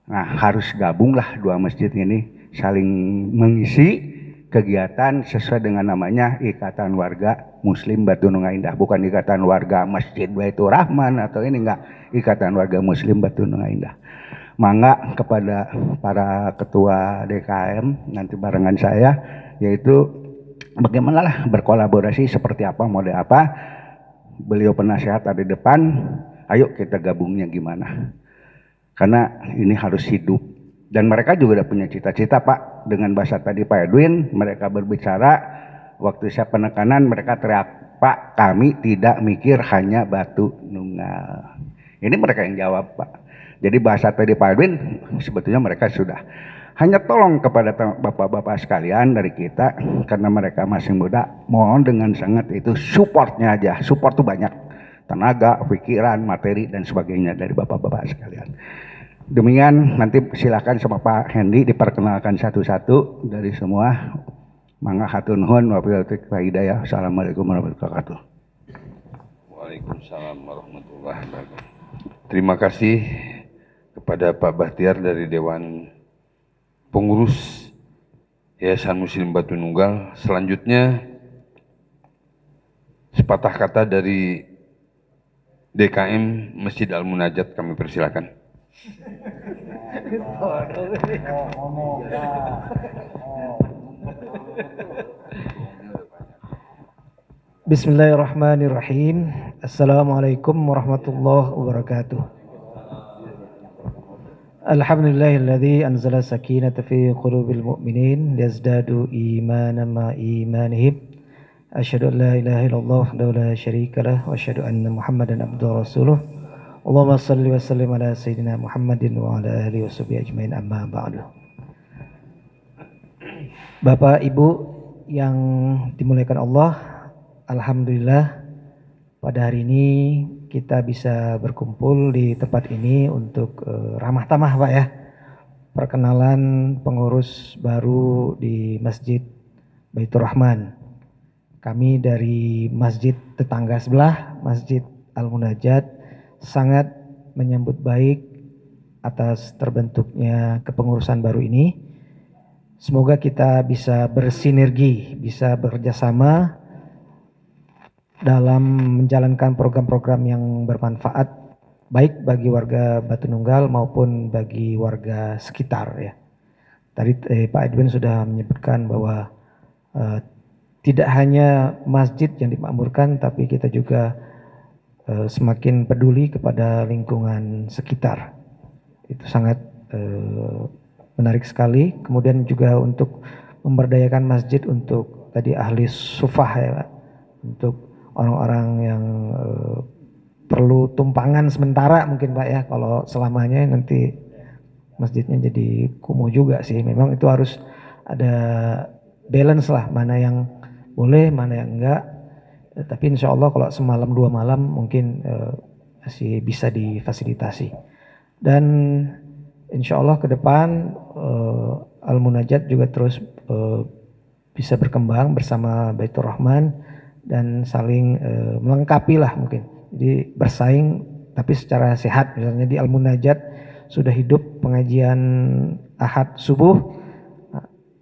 Nah, harus gabunglah dua masjid ini saling mengisi kegiatan sesuai dengan namanya Ikatan Warga Muslim Batu Nunggal Indah, bukan Ikatan Warga Masjid Baitur Rahman atau ini enggak, Ikatan Warga Muslim Batu Nunggal Indah. Mangga kepada para ketua DKM nanti barengan saya yaitu bagaimana lah berkolaborasi seperti apa, model apa. Beliau penasihat ada di depan, ayo kita gabungnya gimana. Karena ini harus hidup. Dan mereka juga udah punya cita-cita Pak. Dengan bahasa tadi Pak Edwin, mereka berbicara, waktu saya penekanan mereka teriak, Pak kami tidak mikir hanya Batu Nunggal. Ini mereka yang jawab Pak. Jadi bahasa tadi Pak Edwin, sebetulnya mereka sudah. Hanya tolong kepada bapak-bapak sekalian dari kita, karena mereka masih muda, mohon dengan sangat itu supportnya aja. Support tuh banyak. Tenaga, pikiran, materi, dan sebagainya dari bapak-bapak sekalian. Demikian nanti silakan sama Pak Hendy diperkenalkan satu-satu dari semua. Mangga hatur nuhun wabillahi taufiq wal hidayah. Assalamualaikum warahmatullahi wabarakatuh. Waalaikumsalam warahmatullahi wabarakatuh. Terima kasih kepada Pak Bahtiar dari Dewan Pengurus Yayasan Muslim Batu Nunggal. Selanjutnya sepatah kata dari DKM Masjid Al-Munajat kami persilakan. Bismillahirrahmanirrahim. Assalamualaikum warahmatullahi wabarakatuh. Alhamdulillahilladzi anzala sakinata fi qulubil mu'minin liyazdadu imanan ma imanihim. Asyhadu an la ilaha illallah wahdahu la syarika lah wa asyhadu anna Muhammadan abduhu wa rasuluh. Allahumma shalli wa sallim ala sayyidina Muhammadin wa ala alihi washabihi ajmain amma ba'du. Bapak Ibu yang dimuliakan Allah, alhamdulillah pada hari ini kita bisa berkumpul di tempat ini untuk ramah tamah Pak ya. Perkenalan pengurus baru di Masjid Baitur Rahman. kami dari masjid tetangga sebelah, Masjid Al-Munajat, sangat menyambut baik atas terbentuknya kepengurusan baru ini. Semoga kita bisa bersinergi, bisa bekerjasama dalam menjalankan program-program yang bermanfaat baik bagi warga Batu Nunggal maupun bagi warga sekitar ya. Tadi Pak Edwin sudah menyebutkan bahwa tidak hanya masjid yang dimakmurkan, tapi kita juga semakin peduli kepada lingkungan sekitar. Itu sangat menarik sekali. Kemudian juga untuk memberdayakan masjid untuk tadi ahli sufah ya Pak, untuk orang-orang yang perlu tumpangan sementara mungkin Pak ya, kalau selamanya nanti masjidnya jadi kumuh juga sih. Memang itu harus ada balance lah, mana yang boleh, mana yang enggak. Tapi insya Allah kalau semalam 2 malam mungkin masih bisa difasilitasi. Dan insya Allah ke depan Al-Munajat juga terus bisa berkembang bersama Baitur Rahman dan saling melengkapi lah mungkin. Jadi bersaing tapi secara sehat. Misalnya di Al-Munajat sudah hidup pengajian Ahad subuh,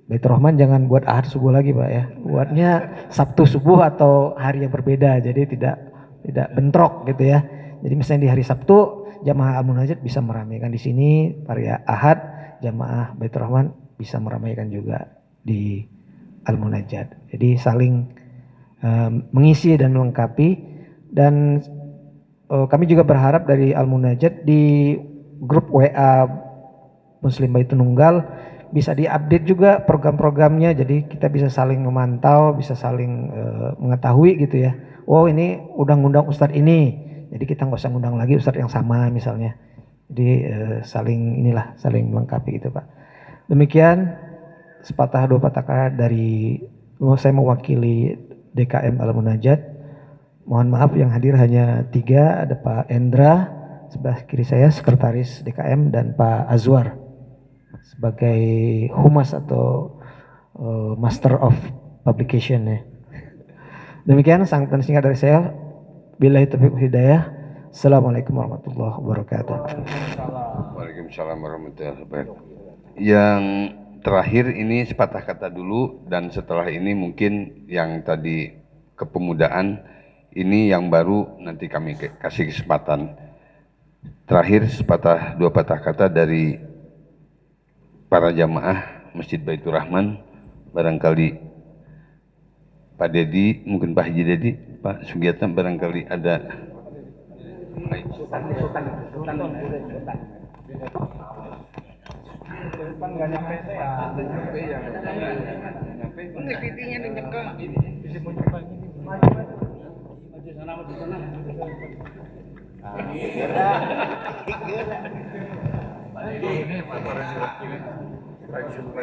Baitur Rahman jangan buat Ahad subuh lagi Pak ya, buatnya Sabtu subuh atau hari yang berbeda, jadi tidak bentrok gitu ya. Jadi misalnya di hari Sabtu jamaah Al-Munajat bisa meramaikan di sini, hari Ahad jamaah Baitur Rahman bisa meramaikan juga di Al-Munajat. Jadi saling mengisi dan melengkapi. Dan kami juga berharap dari Al-Munajat di grup WA Muslim Baitur Nunggal bisa diupdate juga program-programnya, jadi kita bisa saling memantau, bisa saling mengetahui gitu ya. Oh ini udah ngundang Ustadz ini, jadi kita nggak usah ngundang lagi Ustadz yang sama misalnya. Jadi saling melengkapi gitu Pak. Demikian sepatah dua patah kata dari saya mewakili DKM Al-Munajat. Mohon maaf yang hadir hanya 3, ada Pak Endra sebelah kiri saya sekretaris DKM dan Pak Azwar sebagai humas atau master of publication ya. Demikian sangat singkat dari saya. Billahi taufiq hidayah. Assalamualaikum warahmatullahi wabarakatuh. Waalaikumsalam warahmatullahi wabarakatuh. Yang terakhir ini sepatah kata dulu, dan setelah ini mungkin yang tadi kepemudaan ini yang baru nanti kami kasih kesempatan. Terakhir sepatah dua patah kata dari para jamaah Masjid Baitur Rahman, barangkali Pak Dedi, mungkin Pak Haji Dedi, Pak Sugiyatna barangkali ada.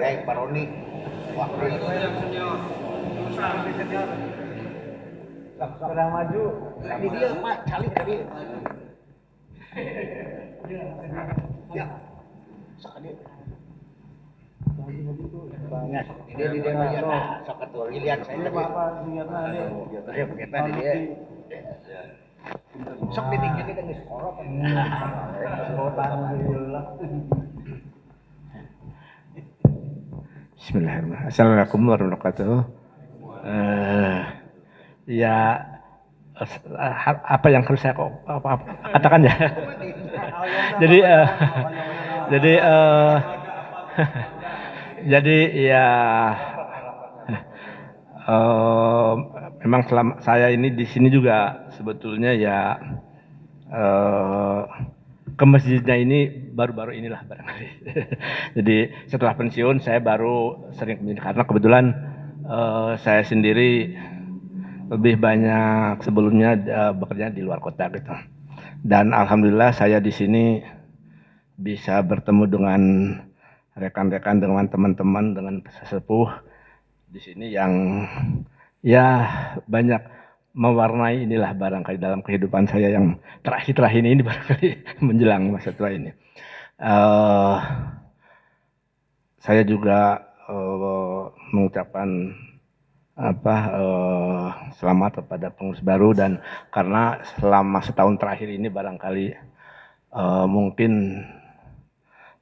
Pak Roni, Sudah maju. di dia Pak, cali tadi. Ya, sakit. Banyak. Dia di dia bagian sok ketua lihat saya tadi. Dia kita di dia. Sok dipikir kita geus korok. Bismillahirrahmanirrahim. Assalamualaikum warahmatullahi wabarakatuh. Ya, apa yang harus saya katakan ya? Jadi ya, memang selama saya ini di sini juga sebetulnya ya ke masjidnya ini baru-baru inilah barangkali. Jadi setelah pensiun saya baru sering karena kebetulan saya sendiri lebih banyak sebelumnya bekerja di luar kota gitu. Dan alhamdulillah saya di sini bisa bertemu dengan rekan-rekan, dengan teman-teman, dengan sesepuh di sini yang ya banyak mewarnai inilah barangkali dalam kehidupan saya yang terakhir ini barangkali menjelang masa tua ini. Saya juga mengucapkan selamat kepada pengurus baru, dan karena selama setahun terakhir ini barangkali mungkin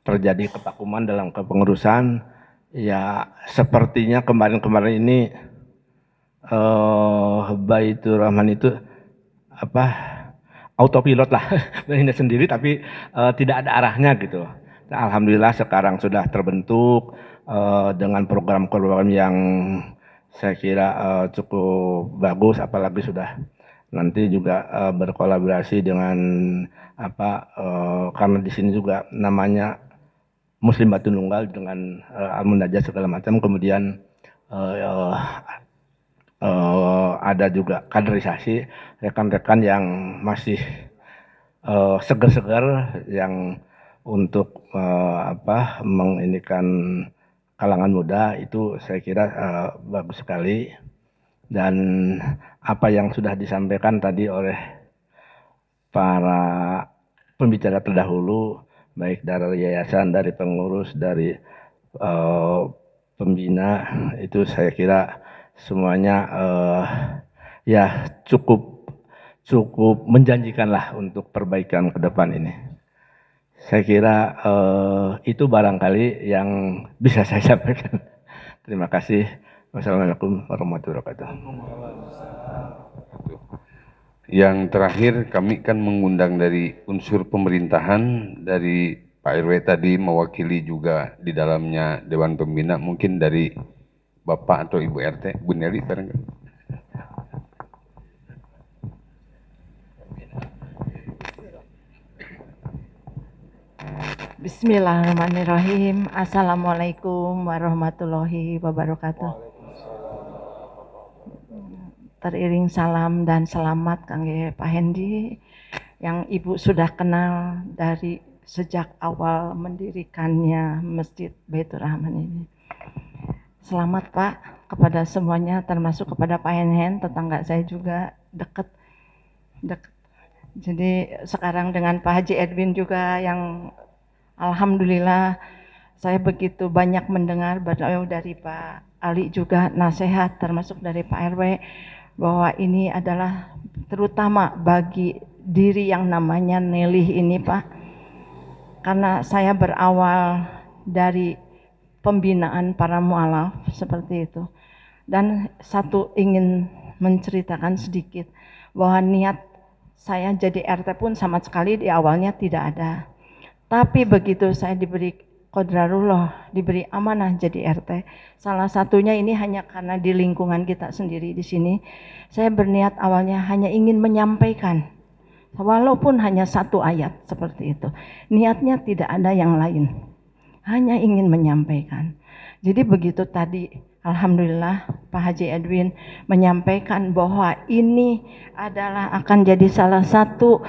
terjadi kevakuman dalam kepengurusan, ya sepertinya kemarin-kemarin ini Baitur Rahman itu autopilot lah berhinda sendiri, tapi tidak ada arahnya gitu. Nah, alhamdulillah sekarang sudah terbentuk dengan program-program yang saya kira cukup bagus, apalagi sudah nanti juga berkolaborasi dengan karena di sini juga namanya Muslim Batu Nunggal dengan Al-Munajat segala macam, kemudian ada juga kaderisasi rekan-rekan yang masih segar-segar yang untuk menginikan kalangan muda, itu saya kira bagus sekali. Dan apa yang sudah disampaikan tadi oleh para pembicara terdahulu, baik dari yayasan, dari pengurus, dari pembina, itu saya kira semuanya ya cukup menjanjikan lah untuk perbaikan ke depan ini. Saya kira itu barangkali yang bisa saya sampaikan. Terima kasih. Wassalamualaikum warahmatullahi wabarakatuh. Yang terakhir kami kan mengundang dari unsur pemerintahan, dari Pak RW tadi mewakili juga di dalamnya Dewan Pembina, mungkin dari Bapak atau Ibu RT, Bu Nelly barangkali. Bismillahirrahmanirrahim. Assalamualaikum warahmatullahi wabarakatuh. Teriring salam dan selamat kangge Pak Hendi yang Ibu sudah kenal dari sejak awal mendirikannya Masjid Baitur Rahman ini. Selamat Pak kepada semuanya, termasuk kepada Pak Henhen, tetangga saya juga dekat. Jadi sekarang dengan Pak Haji Edwin juga yang alhamdulillah saya begitu banyak mendengar dari Pak Ali juga nasihat, termasuk dari Pak RW, bahwa ini adalah terutama bagi diri yang namanya Nelih ini Pak. Karena saya berawal dari pembinaan para mualaf seperti itu. Dan satu ingin menceritakan sedikit bahwa niat saya jadi RT pun sama sekali di awalnya tidak ada. Tapi begitu saya diberi qadrarullah, diberi amanah jadi RT, salah satunya ini hanya karena di lingkungan kita sendiri di sini, saya berniat awalnya hanya ingin menyampaikan, walaupun hanya satu ayat seperti itu. Niatnya tidak ada yang lain, hanya ingin menyampaikan. Jadi begitu tadi, alhamdulillah Pak Haji Edwin menyampaikan bahwa ini adalah akan jadi salah satu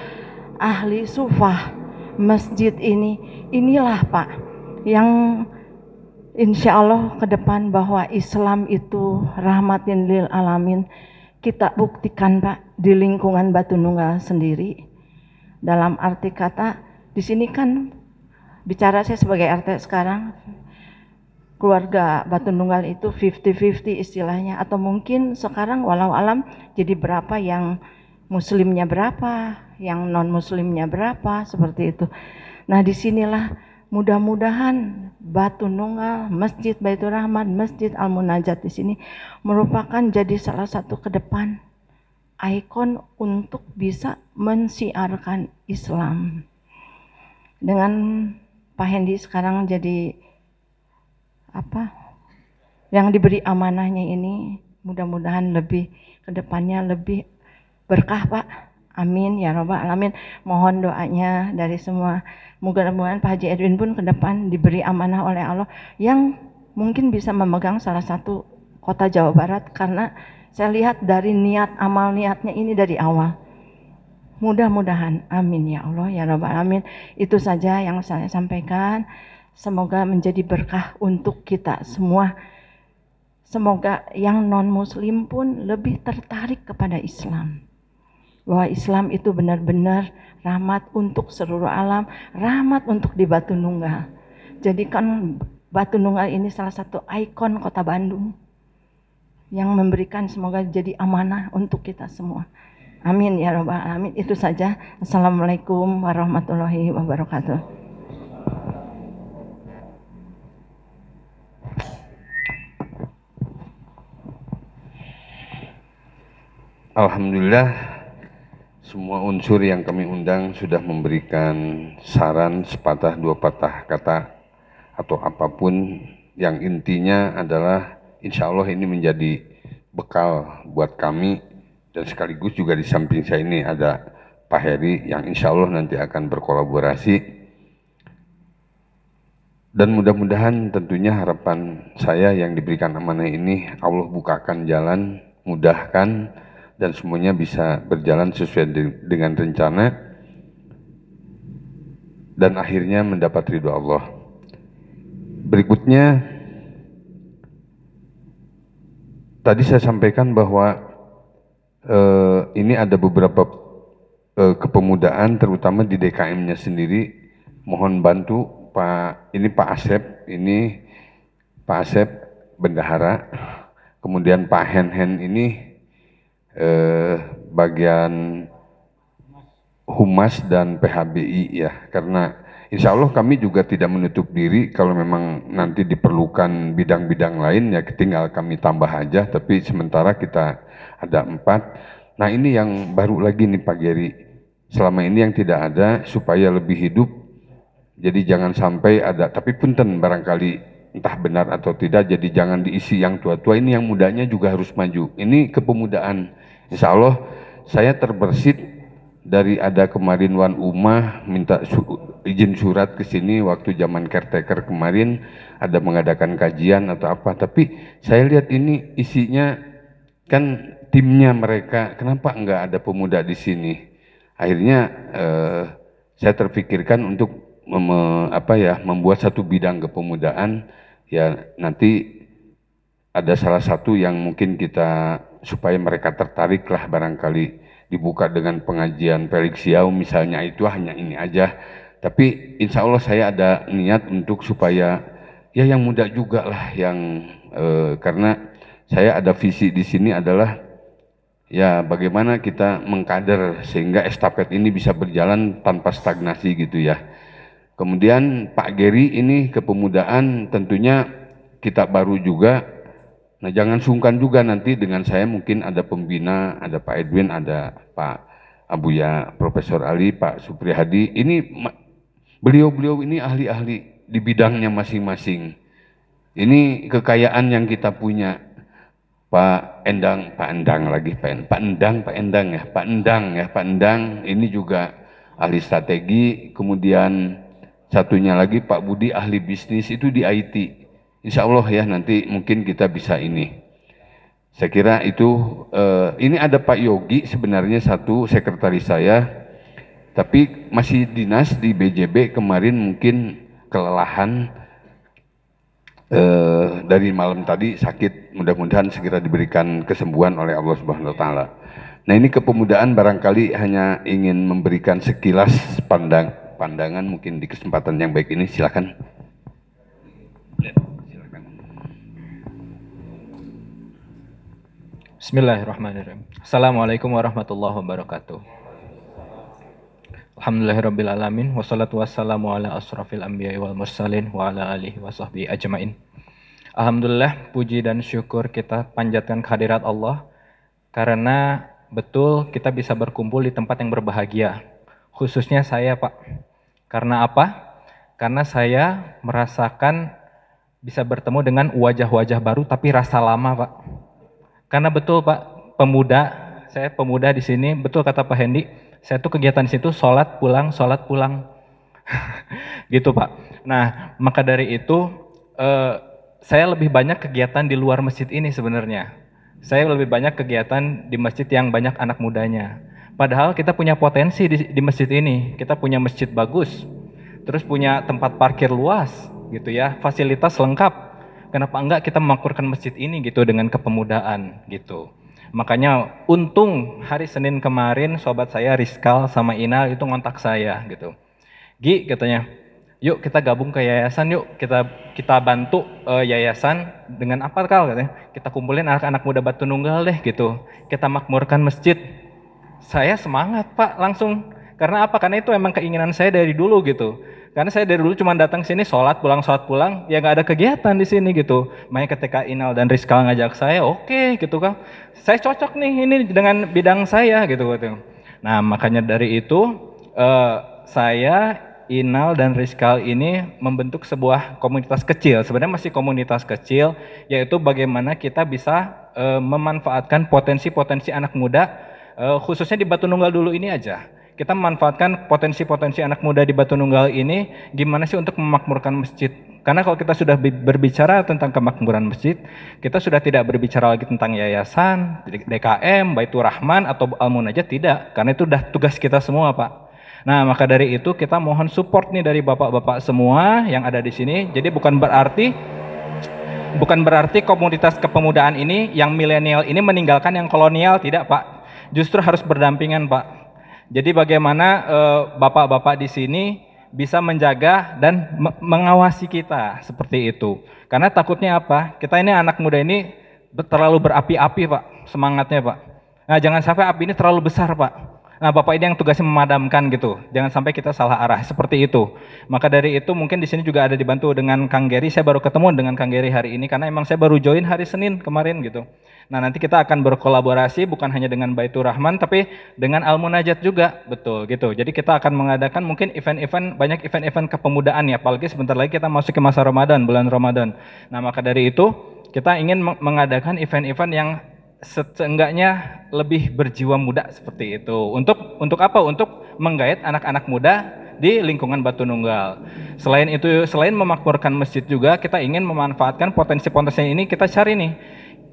ahli sufah masjid ini, inilah Pak yang insya Allah ke depan bahwa Islam itu rahmatin lil alamin. Kita buktikan Pak di lingkungan Batu Nunggal sendiri. Dalam arti kata, di sini kan bicara saya sebagai RT sekarang, keluarga Batu Nunggal itu 50-50 istilahnya, atau mungkin sekarang walau alam jadi berapa yang muslimnya berapa, yang non muslimnya berapa, seperti itu. Nah disinilah mudah-mudahan Batu Nunggal, Masjid Baitur Rahman, Masjid Al-Munajat di sini merupakan jadi salah satu ke depan ikon untuk bisa mensiarkan Islam. Dengan Pak Hendi sekarang jadi yang diberi amanahnya ini, mudah-mudahan lebih ke depannya lebih berkah Pak. Amin ya robbal alamin. Mohon doanya dari semua. Mudah-mudahan Pak Haji Edwin pun ke depan diberi amanah oleh Allah yang mungkin bisa memegang salah satu kota Jawa Barat, karena saya lihat dari niat amal niatnya ini dari awal. Mudah-mudahan, amin ya Allah ya robbal alamin. Itu saja yang saya sampaikan. Semoga menjadi berkah untuk kita semua. Semoga yang non muslim pun lebih tertarik kepada Islam. Bahwa Islam itu benar-benar rahmat untuk seluruh alam, rahmat untuk di Batu Nunggal. Jadi kan Batu Nunggal ini salah satu ikon kota Bandung. yang memberikan, semoga jadi amanah untuk kita semua. Amin ya rabbal alamin. Itu saja. Assalamualaikum warahmatullahi wabarakatuh. Alhamdulillah, semua unsur yang kami undang sudah memberikan saran sepatah dua patah kata atau apapun yang intinya adalah insya Allah ini menjadi bekal buat kami, dan sekaligus juga di samping saya ini ada Pak Heri yang insya Allah nanti akan berkolaborasi, dan mudah-mudahan tentunya harapan saya yang diberikan amanah ini Allah bukakan jalan, mudahkan, dan semuanya bisa berjalan sesuai dengan rencana dan akhirnya mendapat ridho Allah. Berikutnya, tadi saya sampaikan bahwa ini ada beberapa kepemudaan terutama di DKM-nya sendiri. Mohon bantu Pak Asep, ini Pak Asep Bendahara, kemudian Pak Hen ini bagian Humas dan PHBI ya, karena insya Allah kami juga tidak menutup diri kalau memang nanti diperlukan bidang-bidang lain ya tinggal kami tambah aja, tapi sementara kita ada 4. Nah ini yang baru lagi nih Pak Geri, selama ini yang tidak ada supaya lebih hidup, jadi jangan sampai ada, tapi punten barangkali entah benar atau tidak, jadi jangan diisi yang tua-tua, ini yang mudanya juga harus maju, ini kepemudaan. Insya Allah saya terbersit dari ada kemarin Wan Umah minta izin surat ke sini waktu zaman caretaker kemarin ada mengadakan kajian atau apa, tapi saya lihat ini isinya kan timnya mereka, kenapa enggak ada pemuda di sini? Akhirnya saya terpikirkan untuk membuat satu bidang kepemudaan ya, nanti ada salah satu yang mungkin kita supaya mereka tertarik lah, barangkali dibuka dengan pengajian Felix Siau misalnya, itu hanya ini aja, tapi insya Allah saya ada niat untuk supaya ya yang muda juga lah yang karena saya ada visi di sini adalah ya bagaimana kita mengkader sehingga estafet ini bisa berjalan tanpa stagnasi gitu ya. Kemudian Pak Geri ini kepemudaan tentunya kita baru juga. Nah jangan sungkan juga nanti dengan saya, mungkin ada pembina, ada Pak Edwin, ada Pak Abuya, Profesor Ali, Pak Supriyadi. Ini beliau-beliau ini ahli-ahli di bidangnya masing-masing. Ini kekayaan yang kita punya. Pak Endang ini juga ahli strategi. Kemudian satunya lagi Pak Budi ahli bisnis itu di IT. Insya Allah ya nanti mungkin kita bisa ini. Saya kira itu ini ada Pak Yogi sebenarnya satu sekretaris saya, tapi masih dinas di BJB kemarin mungkin kelelahan dari malam tadi sakit, mudah-mudahan segera diberikan kesembuhan oleh Allah Subhanahu wa taala. Nah, ini kepemudaan barangkali hanya ingin memberikan sekilas pandangan mungkin di kesempatan yang baik ini, silakan. Bismillahirrahmanirrahim. Assalamualaikum warahmatullahi wabarakatuh. Alhamdulillahirrabbilalamin. Wassalatu wassalamu ala asrafil anbiya wal mursalin wa ala alihi wa sahbihi ajmain. Alhamdulillah, puji dan syukur kita panjatkan kehadirat Allah karena betul kita bisa berkumpul di tempat yang berbahagia. Khususnya saya, Pak. Karena apa? Karena saya merasakan bisa bertemu dengan wajah-wajah baru tapi rasa lama, Pak. Karena betul Pak, saya pemuda di sini, betul kata Pak Hendi, saya tuh kegiatan di situ sholat pulang, gitu Pak. Nah, maka dari itu saya lebih banyak kegiatan di luar masjid ini sebenarnya. Saya lebih banyak kegiatan di masjid yang banyak anak mudanya. Padahal kita punya potensi di masjid ini, kita punya masjid bagus, terus punya tempat parkir luas, gitu ya, fasilitas lengkap. Kenapa enggak kita memakmurkan masjid ini gitu dengan kepemudaan gitu. Makanya untung hari Senin kemarin sobat saya Rizkal sama Inal itu ngontak saya gitu. Gi katanya, yuk kita gabung ke yayasan, yuk kita bantu yayasan dengan apa katanya, kita kumpulin anak-anak muda Batu Nunggal deh gitu, kita makmurkan masjid. Saya semangat Pak langsung, karena apa? Karena itu emang keinginan saya dari dulu gitu. Karena saya dari dulu cuma datang sini sholat pulang, ya nggak ada kegiatan di sini gitu. Makanya ketika Inal dan Rizkal ngajak saya, oke gitu kan, saya cocok nih ini dengan bidang saya gitu. Nah makanya dari itu saya, Inal dan Rizkal ini membentuk sebuah komunitas kecil. Sebenarnya masih komunitas kecil, yaitu bagaimana kita bisa memanfaatkan potensi-potensi anak muda, khususnya di Batu Nunggal dulu ini aja. Kita memanfaatkan potensi-potensi anak muda di Batu Nunggal ini gimana sih untuk memakmurkan masjid. Karena kalau kita sudah berbicara tentang kemakmuran masjid, kita sudah tidak berbicara lagi tentang yayasan, DKM, Baitur Rahman, atau Al-Munajat, tidak. Karena itu udah tugas kita semua, Pak. Nah, maka dari itu kita mohon support nih dari bapak-bapak semua yang ada di sini. Jadi bukan berarti komunitas kepemudaan ini, yang milenial ini meninggalkan yang kolonial, tidak Pak. Justru harus berdampingan Pak. Jadi bagaimana bapak-bapak di sini bisa menjaga dan mengawasi kita seperti itu. Karena takutnya apa? Kita ini anak muda ini terlalu berapi-api Pak, semangatnya Pak. Nah jangan sampai api ini terlalu besar Pak. Nah Bapak ini yang tugasnya memadamkan gitu, jangan sampai kita salah arah, seperti itu. Maka dari itu mungkin di sini juga ada dibantu dengan Kang Geri, saya baru ketemu dengan Kang Geri hari ini, karena emang saya baru join hari Senin kemarin gitu. Nah nanti kita akan berkolaborasi bukan hanya dengan Baitur Rahman, tapi dengan Al-Munajat juga, betul gitu. Jadi kita akan mengadakan mungkin event-event, banyak event-event kepemudaan ya, apalagi sebentar lagi kita masuk ke masa Ramadan, bulan Ramadan. Nah maka dari itu, kita ingin mengadakan event-event yang seenggaknya lebih berjiwa muda seperti itu. Untuk apa? Untuk menggait anak-anak muda di lingkungan Batu Nunggal. Selain itu, selain memakmurkan masjid juga, kita ingin memanfaatkan potensi-potensi ini. Kita cari nih,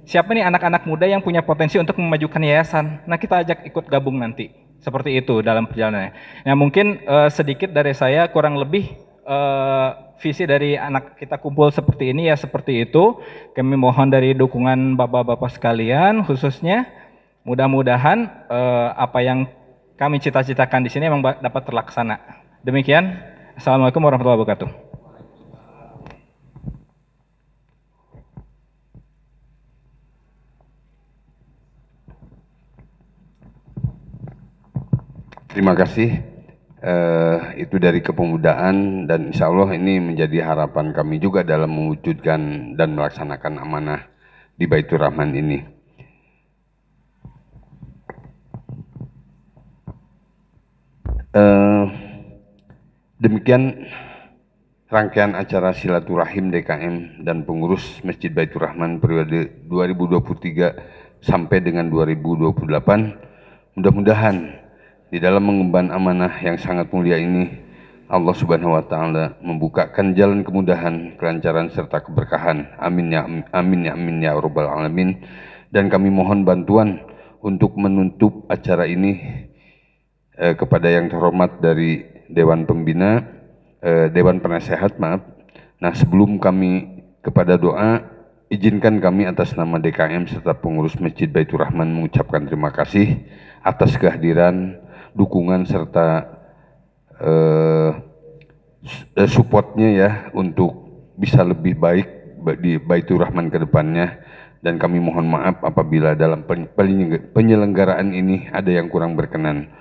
siapa nih anak-anak muda yang punya potensi untuk memajukan yayasan. Nah, kita ajak ikut gabung nanti. Seperti itu dalam perjalanannya. Nah, mungkin sedikit dari saya, kurang lebih visi dari anak kita kumpul seperti ini ya seperti itu. Kami mohon dari dukungan bapak-bapak sekalian, khususnya mudah-mudahan apa yang kami cita-citakan di sini memang dapat terlaksana. Demikian. Assalamualaikum warahmatullahi wabarakatuh. Terima kasih. Itu dari kepemudaan, dan insya Allah ini menjadi harapan kami juga dalam mewujudkan dan melaksanakan amanah di Baitur Rahman ini. Demikian rangkaian acara silaturahim DKM dan pengurus Masjid Baitur Rahman periode 2023 sampai dengan 2028. Mudah-mudahan di dalam mengemban amanah yang sangat mulia ini, Allah Subhanahu wa taala membukakan jalan kemudahan, kelancaran serta keberkahan. Amin ya amin ya amin ya rabbal alamin. Dan kami mohon bantuan untuk menutup acara ini kepada yang terhormat dari Dewan Pembina, Dewan Penasehat, maaf. Nah, sebelum kami kepada doa, izinkan kami atas nama DKM serta pengurus Masjid Baitur Rahman mengucapkan terima kasih atas kehadiran, dukungan serta supportnya ya untuk bisa lebih baik di Baitur Rahman ke depannya. Dan kami mohon maaf apabila dalam penyelenggaraan ini ada yang kurang berkenan.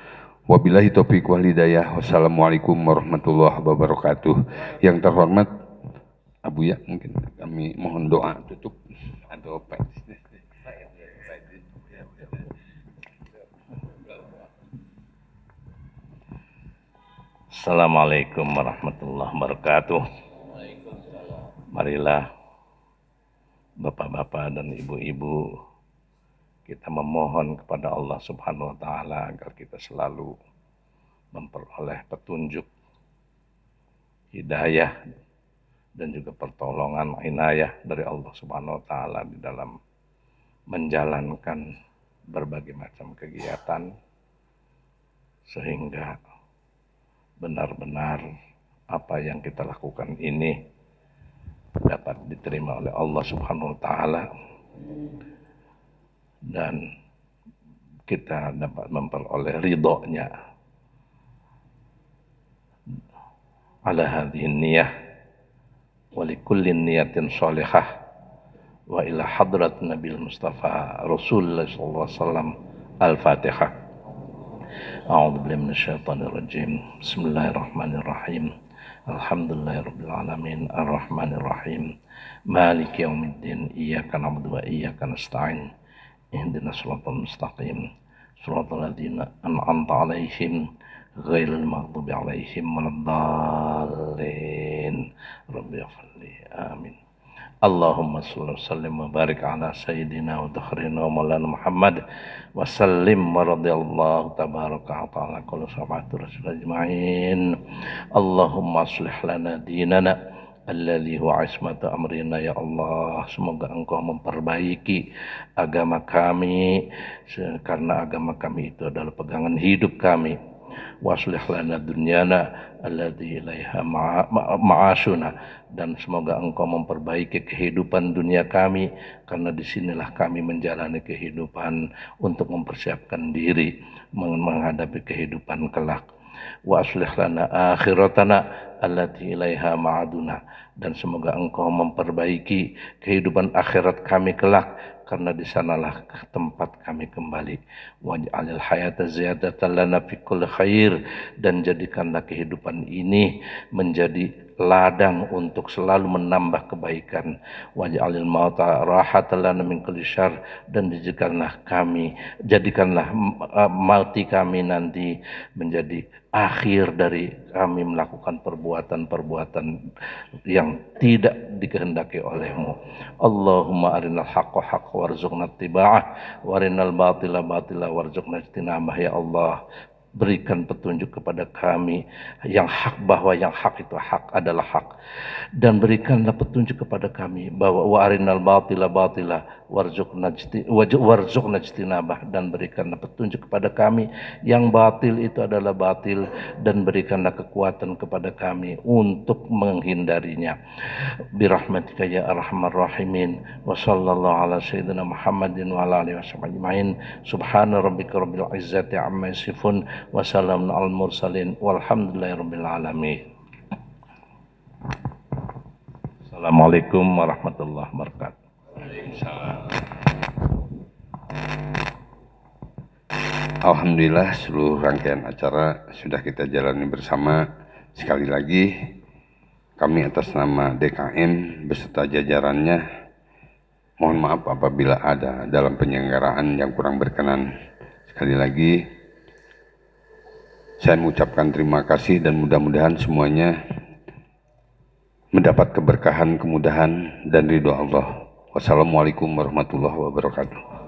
Wabillahi taufiq wal hidayah. Wassalamualaikum warahmatullahi wabarakatuh. Yang terhormat Abu ya, mungkin kami mohon doa tutup atau apa? Assalamualaikum warahmatullahi wabarakatuh. Marilah bapak-bapak dan ibu-ibu, kita memohon kepada Allah Subhanahu wa taala agar kita selalu memperoleh petunjuk, hidayah, dan juga pertolongan, inayah dari Allah Subhanahu wa taala di dalam menjalankan berbagai macam kegiatan, sehingga benar-benar apa yang kita lakukan ini dapat diterima oleh Allah Subhanahu wa taala dan kita dapat memperoleh ridhonya. ala hadhihi niyah wa likulli niyatin sholihah wa ila hadrat Nabil Mustafa Rasulullah sallallahu alaihi wasallam. Al-Fatihah. A'udzu billahi minasyaitonir rajim. Bismillahirrahmanirrahim. Alhamdulillahirabbil alamin arrahmanir rahim maliki yaumiddin iyyaka na'budu wa iyyaka nasta'in ihdinas siratal mustaqim siratal ladzina an'amta 'alaihim ghairil maghdubi 'alaihim waladdallin rabbil amin. Allahumma shalli wa sallim wa barik ala sayyidina wa dakhrina wa maulana Muhammad wa sallim wa radiyallahu tabaraka wa ta'ala kullu sahabati rasul ajma'in. Allahumma aslih lana dinana alladhi huwa ismatu amrina ya Allah. Semoga Engkau memperbaiki agama kami karena agama kami itu adalah pegangan hidup kami. Waslih lana dunyana alladzi ilaiha ma'asuna, dan semoga Engkau memperbaiki kehidupan dunia kami karena disinilah kami menjalani kehidupan untuk mempersiapkan diri menghadapi kehidupan kelak. Wa aslih lana akhiratana allati ilaiha ma'aduna, dan semoga Engkau memperbaiki kehidupan akhirat kami kelak karena di sanalah tempat kami kembali. Waj'alil hayata ziyadatan lana fi kulli khair, dan jadikanlah kehidupan ini menjadi ladang untuk selalu menambah kebaikan. Waj'alil mauta rahatan lana min kulli syarr, dan jadikanlah mati kami nanti menjadi akhir dari kami melakukan perbuatan-perbuatan yang tidak dikehendaki olehmu. Allahumma arinal haqqa haqqa warzuqna ittiba'ah wa arinal batila batila warzuqna ijtinabah. Ya Allah, berikan petunjuk kepada kami yang hak, bahwa yang hak itu hak adalah hak, dan berikanlah petunjuk kepada kami bahwa wa arinal batila batila warzuqna ijtinabah, dan berikanlah petunjuk kepada kami yang batil itu adalah batil, dan berikanlah kekuatan kepada kami untuk menghindarinya. Birahmatika ya arhamar rahimin. Wa sallallahu ala sayyidina Muhammadin wa ala alihi wasallam. Subhana rabbika rabbil izzati amma yasifun wa salamun alal mursalin walhamdulillahirabbil alamin. Assalamualaikum warahmatullahi wabarakatuh. Alhamdulillah, seluruh rangkaian acara sudah kita jalani bersama. Sekali lagi kami atas nama DKM beserta jajarannya mohon maaf apabila ada dalam penyelenggaraan yang kurang berkenan. Sekali lagi saya mengucapkan terima kasih, dan mudah-mudahan semuanya mendapat keberkahan, kemudahan, dan ridho Allah. Wassalamualaikum warahmatullahi wabarakatuh.